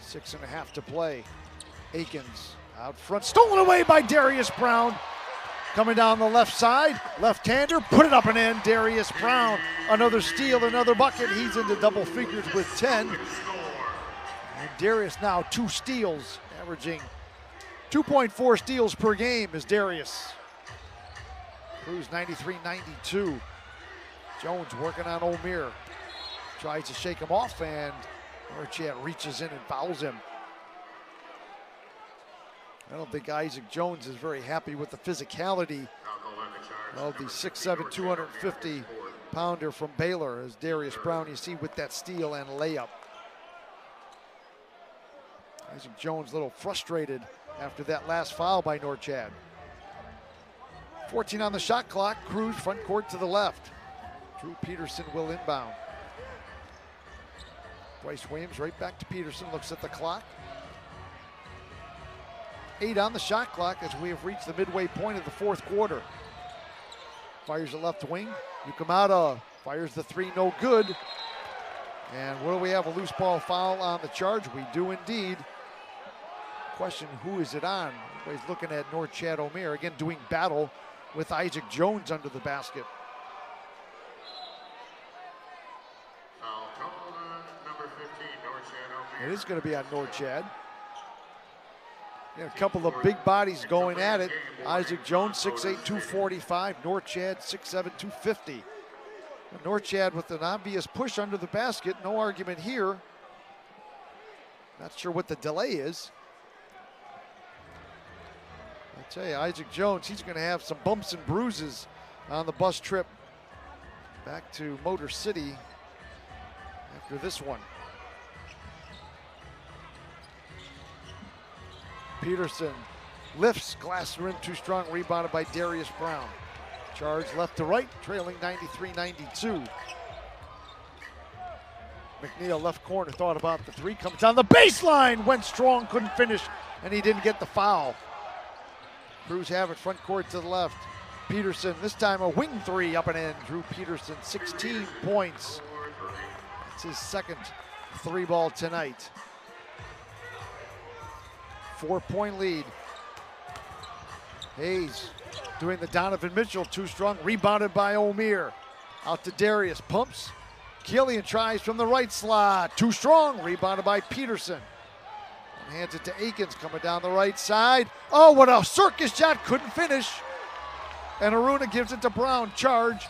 6.5 to play. Akins out front, stolen away by Darius Brown. Coming down the left side, left-hander, put it up and in. Darius Brown, another steal, another bucket. He's into double figures with 10. And Darius now 2 steals, averaging 2.4 steals per game is Darius. Cruz 93-92. Jones working on Omier. Tries to shake him off, and Norchad reaches in and fouls him. I don't think Isaac Jones is very happy with the physicality of the 6'7", 250-pounder from Baylor, as Darius Brown, you see, with that steal and layup. Isaac Jones a little frustrated after that last foul by Norchad. 14 on the shot clock. Cruz front court to the left. Drew Peterson will inbound. Bryce Williams right back to Peterson, looks at the clock. 8 on the shot clock as we have reached the midway point of the fourth quarter. Fires the left wing. Yukamata fires the 3, no good. And what do we have? A loose ball foul on the Charge? We do indeed. Question, who is it on? Everybody's looking at Norchad Omier, again doing battle with Isaac Jones under the basket. Foul called on number 15, Norchad Omier. It is going to be on Norchad. A couple of big bodies going at it. Isaac Jones, 6'8", 245. Norchad, 6'7", 250. And Norchad with an obvious push under the basket. No argument here. Not sure what the delay is. I tell you, Isaac Jones, he's going to have some bumps and bruises on the bus trip back to Motor City after this one. Peterson lifts, glass rim too strong, rebounded by Darius Brown. Charge left to right, trailing 93-92. McNeil left corner, thought about the 3, comes down the baseline, went strong, couldn't finish, and he didn't get the foul. Cruz have it front court to the left. Peterson, this time a wing 3 up and in. Drew Peterson, 16 points. It's his second 3-ball tonight. 4-point lead. Hayes doing the Donovan Mitchell, too strong, rebounded by Omier. Out to Darius, pumps. Killian tries from the right slot, too strong, rebounded by Peterson. And hands it to Akins, coming down the right side. Oh, what a circus shot, couldn't finish. And Aruna gives it to Brown, Charge.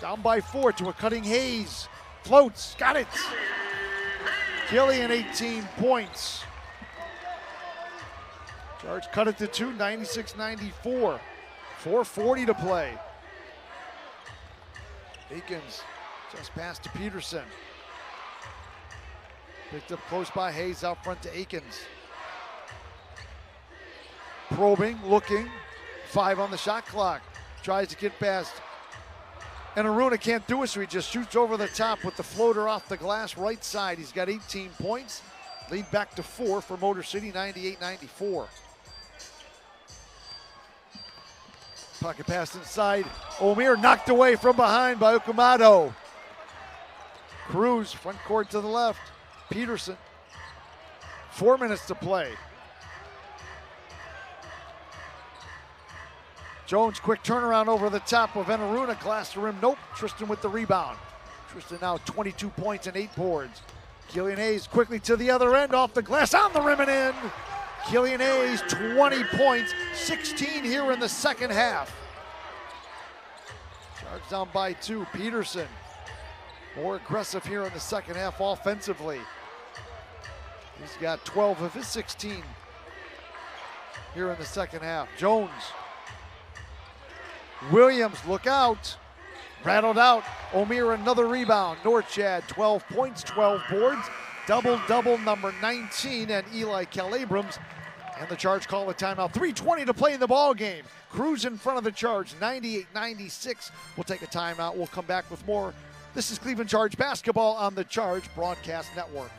Down by 4 to a cutting Hayes. Floats, got it. Killian, 18 points. Charge cut it to 2, 96-94. 4:40 to play. Akins just passed to Peterson. Picked up close by Hayes, out front to Akins. Probing, looking. 5 on the shot clock. Tries to get past. And Aruna can't do it, so he just shoots over the top with the floater off the glass right side. He's got 18 points. Lead back to 4 for Motor City, 98-94. Pocket pass inside. Omier knocked away from behind by Yukamata. Cruz, front court to the left. Peterson. 4 minutes to play. Jones, quick turnaround over the top of Enaruna. Glass to rim, nope. Tristan with the rebound. Tristan now 22 points and 8 boards. Killian Hayes quickly to the other end, off the glass, on the rim and in. Killian Hayes, 20 points, 16 here in the second half. Sharks down by 2. Peterson, more aggressive here in the second half offensively. He's got 12 of his 16 here in the second half. Jones. Williams, look out. Rattled out. O'Meara, another rebound. Norchad, 12 points, 12 boards. Double-double, number 19, and Eli Calabrams. And the Charge call a timeout. 3:20 to play in the ball game. Crews in front of the Charge, 98-96. We'll take a timeout. We'll come back with more. This is Cleveland Charge basketball on the Charge Broadcast Network.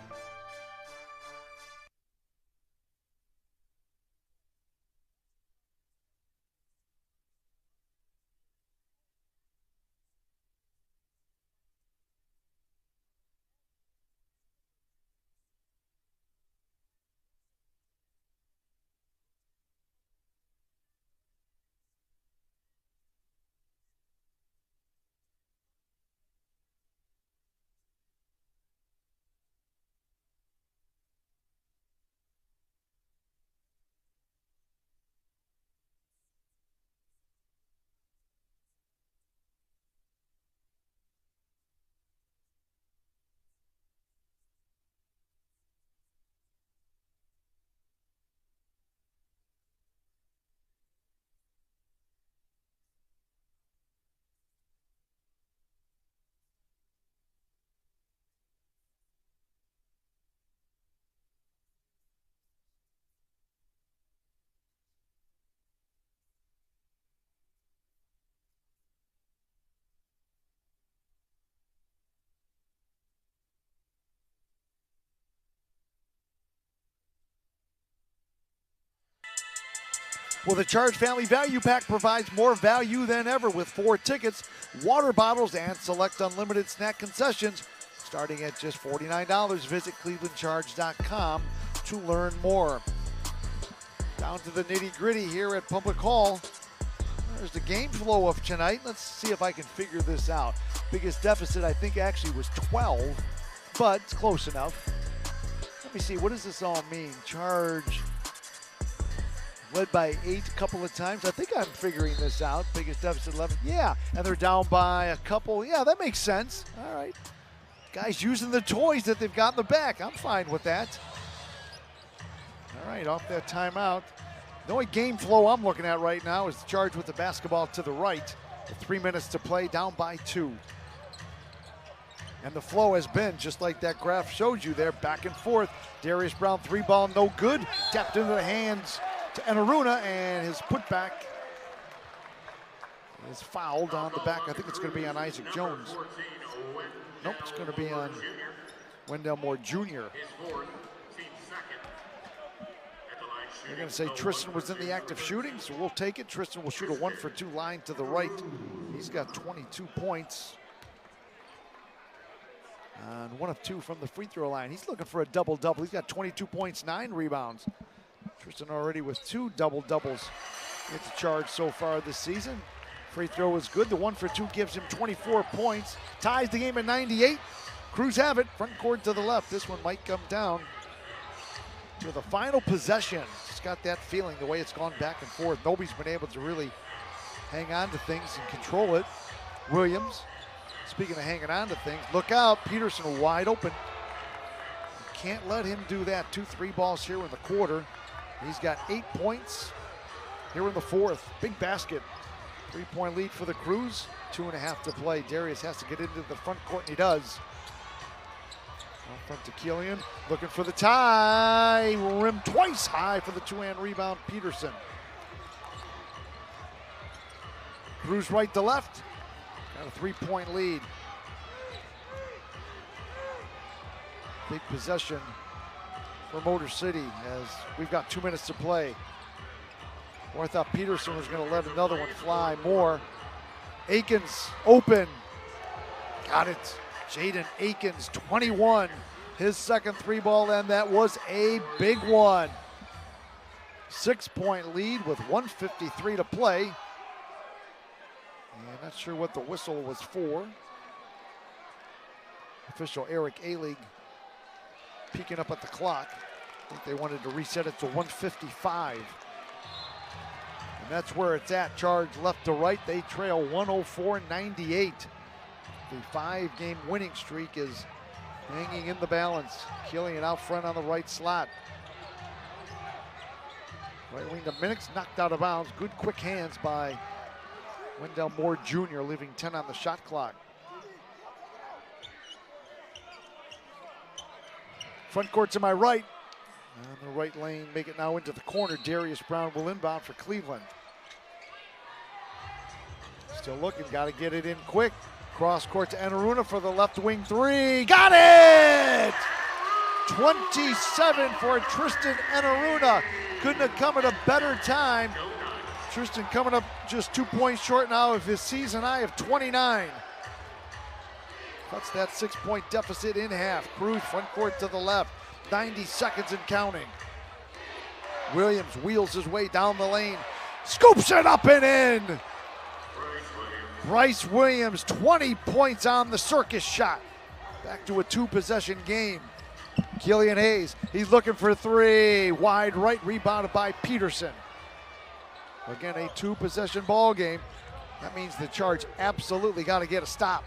Well, the Charge Family Value Pack provides more value than ever with 4 tickets, water bottles, and select unlimited snack concessions starting at just $49. Visit clevelandcharge.com to learn more. Down to the nitty-gritty here at Public Hall. There's the game flow of tonight. Let's see if I can figure this out. Biggest deficit, I think, actually was 12, but it's close enough. Let me see, what does this all mean? Charge led by 8 a couple of times. I think I'm figuring this out. Biggest deficit 11. Yeah, and they're down by a couple. Yeah, that makes sense. All right. Guys using the toys that they've got in the back. I'm fine with that. All right, off that timeout. The only game flow I'm looking at right now is the Charge with the basketball to the right. With 3 minutes to play, down by 2. And the flow has been, just like that graph showed you there, back and forth. Darius Brown, 3-ball, no good. Tapped into the hands to Enaruna, and his putback is fouled on the back. I think it's going to be on Isaac Jones. Nope, it's going to be on Wendell Moore Jr. They're going to say Tristan was in the act of shooting, so we'll take it. Tristan will shoot a 1-for-2 line to the right. He's got 22 points. And 1 of 2 from the free throw line. He's looking for a double-double. He's got 22 points, 9 rebounds. Tristan already with 2 double-doubles at the Charge so far this season. Free throw is good. The 1-for-2 gives him 24 points. Ties the game at 98. Crews have it. Front court to the left. This one might come down to the final possession. Just got that feeling the way it's gone back and forth. Nobody's been able to really hang on to things and control it. Williams, speaking of hanging on to things, look out. Peterson wide open. Can't let him do that. 2 3-balls here in the quarter. He's got 8 points here in the fourth. Big basket. 3-point lead for the Crews. 2.5 to play. Darius has to get into the front court, and he does. Out front to Killian. Looking for the tie. Rim twice high for the 2-hand rebound, Peterson. Crews right to left. Got a 3-point lead. Big possession for Motor City as we've got 2 minutes to play. Or I thought Peterson was going to let another one fly. More. Akins open. Got it. Jaden Akins, 21. His second 3-ball, and that was a big one. 6-point lead with 1:53 to play. And not sure what the whistle was for. Official Eric Alig peeking up at the clock. I think they wanted to reset it to 155. And that's where it's at. Charge left to right. They trail 104-98. The 5-game winning streak is hanging in the balance. Killian out front on the right slot. Right wing to Minix, knocked out of bounds. Good quick hands by Wendell Moore Jr., leaving 10 on the shot clock. Front court to my right. On the right lane, make it now into the corner. Darius Brown will inbound for Cleveland. Still looking, got to get it in quick. Cross court to Enaruna for the left wing three. Got it! 27 for Tristan Enaruna. Couldn't have come at a better time. Tristan coming up just 2 points short now of his season high of 29. Cuts that 6-point deficit in half. Cruz front court to the left. 90 seconds and counting. Williams wheels his way down the lane. Scoops it up and in. Bryce Williams, 20 points on the circus shot. Back to a 2-possession game. Killian Hayes, he's looking for three. Wide right, rebounded by Peterson. Again, a 2-possession ball game. That means the Charge absolutely got to get a stop.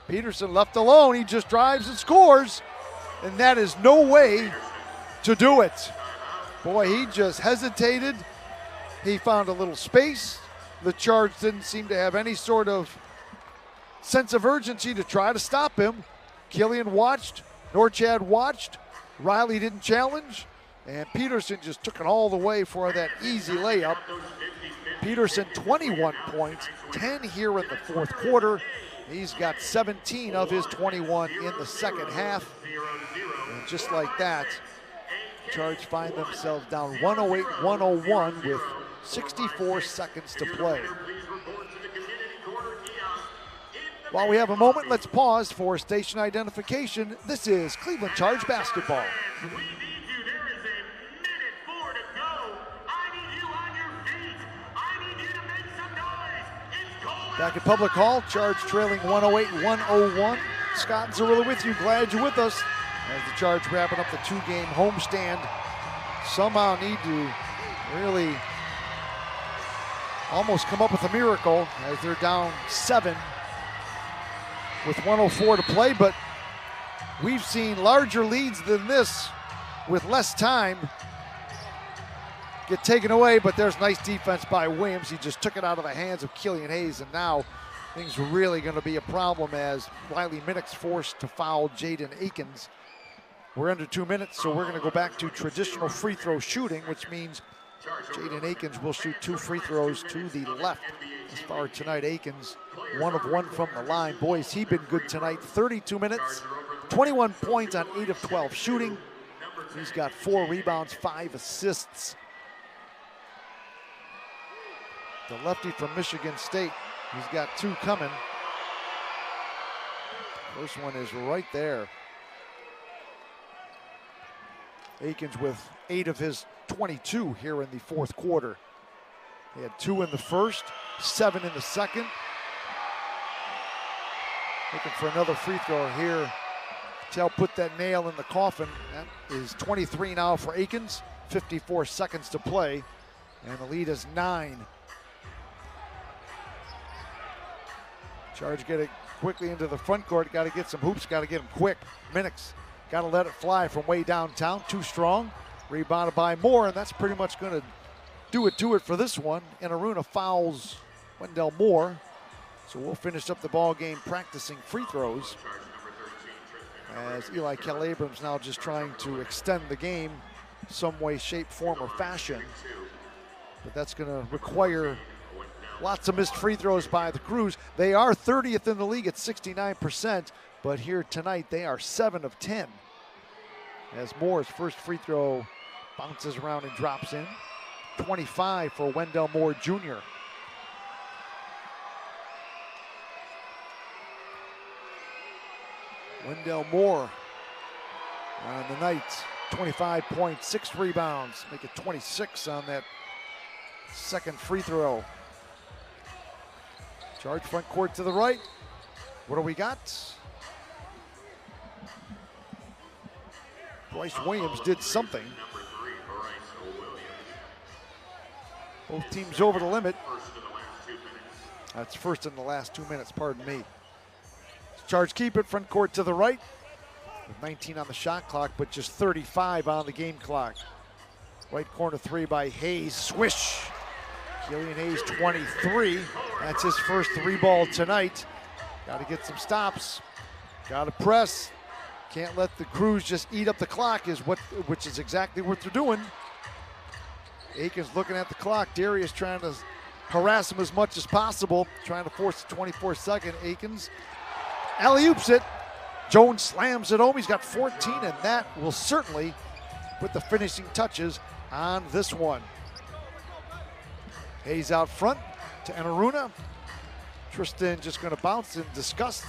Peterson left alone, he just drives and scores. And that is no way to do it. Boy, he just hesitated. He found a little space. The Charge didn't seem to have any sort of sense of urgency to try to stop him. Killian watched, Norchad watched, Riley didn't challenge, and Peterson just took it all the way for that easy layup. Peterson, 21 points, 10 here in the fourth quarter. He's got 17 of his 21 in the second half. And just like that, Charge find themselves down 108-101 with 64 seconds to play. While we have a moment, let's pause for station identification. This is Cleveland Charge basketball. We need you. There is a minute 4 to go. I need you on your feet. I need you to make some noise. It's cold. Back at Public Hall, Charge trailing 108-101. Scott and Zerillo with you. Glad you're with us as the Charge wrapping up the 2-game homestand. Somehow need to really almost come up with a miracle as they're down 7 with 104 to play, but we've seen larger leads than this with less time get taken away, but there's nice defense by Williams. He just took it out of the hands of Killian Hayes, and now things are really going to be a problem as Riley Minix forced to foul Jaden Akins. We're under 2 minutes, so we're going to go back to traditional free throw shooting, which means Jaden Akins will shoot 2 free throws to the left. As far as tonight, Akins 1 of 1 from the line. Boys, he's been good tonight. 32 minutes, 21 points on 8 of 12 shooting. He's got 4 rebounds, 5 assists. The lefty from Michigan State, he's got 2 coming. First one is right there. Akins with 8 of his 22 here in the fourth quarter. He had 2 in the first, 7 in the second. Looking for another free throw here. Tell put that nail in the coffin. That is 23 now for Akins. 54 seconds to play, and the lead is 9. Charge get it quickly into the front court. Got to get some hoops. Got to get them quick. Minix got to let it fly from way downtown. Too strong. Rebounded by Moore, and that's pretty much going to do it for this one. And Enaruna fouls Wendell Moore. So we'll finish up the ball game practicing free throws as Eli Kell-Abrams now just trying to extend the game some way, shape, form, or fashion. But that's going to require lots of missed free throws by the Crews. They are 30th in the league at 69%, but here tonight they are 7 of 10. As Moore's first free throw bounces around and drops in. 25 for Wendell Moore Jr. Wendell Moore on the night, 25 points, 6 rebounds, make it 26 on that second free throw. Charge front court to the right. What do we got? Bryce Williams did something. Both teams over the limit. That's first in the last 2 minutes, pardon me. Charge keep it, front court to the right. With 19 on the shot clock, but just 35 on the game clock. Right corner three by Hayes, swish. Killian Hayes, 23. That's his first three ball tonight. Got to get some stops. Got to press. Can't let the Crews just eat up the clock, which is exactly what they're doing. Aikens looking at the clock. Darius trying to harass him as much as possible, trying to force the 24-second. Aikens alley-oops it. Jones slams it home. He's got 14, and that will certainly put the finishing touches on this one. Hayes out front to Enaruna. Tristan just going to bounce in disgust.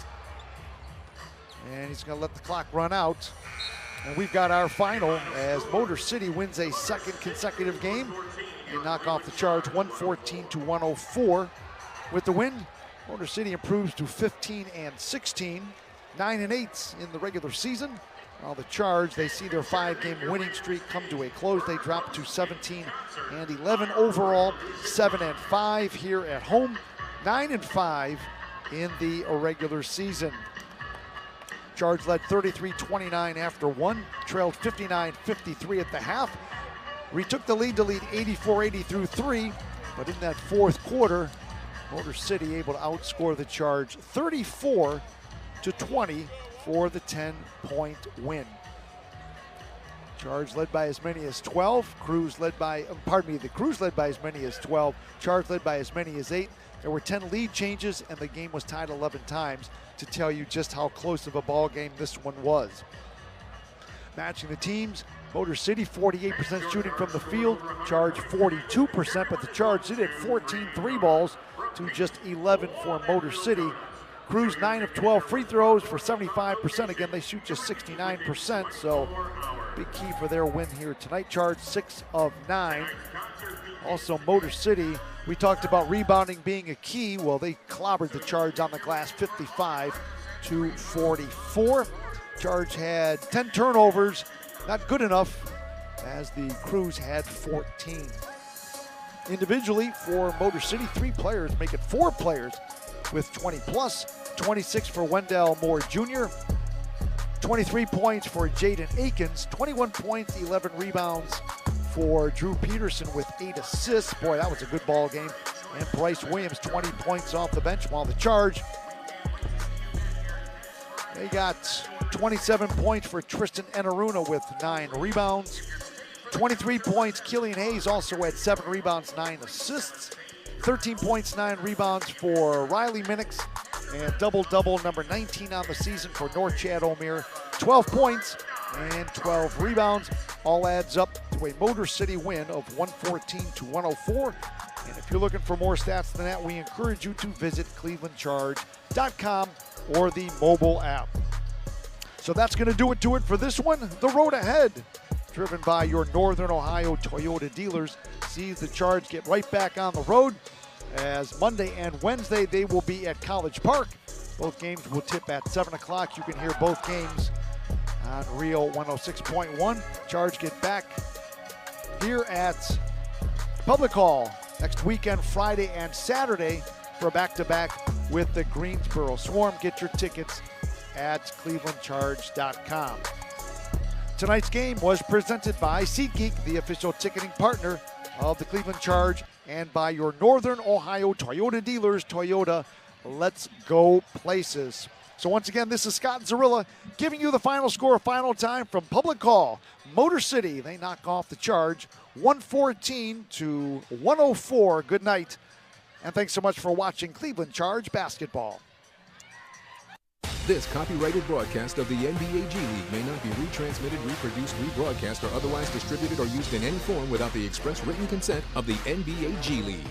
And he's going to let the clock run out. And we've got our final as Motor City wins a second consecutive game. They knock off the Charge 114-104. With the win, Motor City improves to 15-16, 9-8 in the regular season. While the Charge, they see their 5-game winning streak come to a close. They drop to 17-11 overall, 7-5 here at home, 9-5 in the regular season. Charge led 33-29 after one, trailed 59-53 at the half. Retook the lead to lead 84-80 through three, but in that fourth quarter, Motor City able to outscore the Charge 34-20 for the 10-point win. Charge led by as many as 12. The Crews led by as many as 12. Charge led by as many as 8. There were 10 lead changes, and the game was tied 11 times to tell you just how close of a ball game this one was. Matching the teams, Motor City 48% shooting from the field, Charge 42%, but the Charge did hit 14 three balls to just 11 for Motor City. Crews 9 of 12 free throws for 75%. Again, they shoot just 69%, so big key for their win here tonight. Charge 6 of 9. Also, Motor City, we talked about rebounding being a key. Well, they clobbered the Charge on the glass 55-44. Charge had 10 turnovers, not good enough, as the Crews had 14. Individually, for Motor City, 3 players make it 4 players with 20 plus, 26 for Wendell Moore Jr., 23 points for Jaden Aikens, 21 points, 11 rebounds for Drew Peterson with 8 assists. Boy, that was a good ball game. And Bryce Williams, 20 points off the bench, while the Charge, they got 27 points for Tristan Enaruna with 9 rebounds. 23 points, Killian Hayes also had 7 rebounds, 9 assists. 13 points, 9 rebounds for Riley Minix, and double-double number 19 on the season for North Chad O'Meara. 12 points and 12 rebounds. All adds up to a Motor City win of 114-104. And if you're looking for more stats than that, we encourage you to visit clevelandcharge.com or the mobile app. So that's going to do it for this one. The road ahead, driven by your Northern Ohio Toyota dealers, sees the Charge get right back on the road, as Monday and Wednesday they will be at College Park. Both games will tip at 7 o'clock. You can hear both games on Rio 106.1. Charge get back here at Public Hall next weekend, Friday and Saturday, for a back-to-back with the Greensboro Swarm. Get your tickets at clevelandcharge.com. Tonight's game was presented by SeatGeek, the official ticketing partner of the Cleveland Charge, and by your Northern Ohio Toyota dealers. Toyota, let's go places. So once again, this is Scott Zarilla giving you the final score, final time from Public Hall. Motor City, they knock off the Charge 114-104. Good night, and thanks so much for watching Cleveland Charge basketball. This copyrighted broadcast of the NBA G League may not be retransmitted, reproduced, rebroadcast, or otherwise distributed or used in any form without the express written consent of the NBA G League.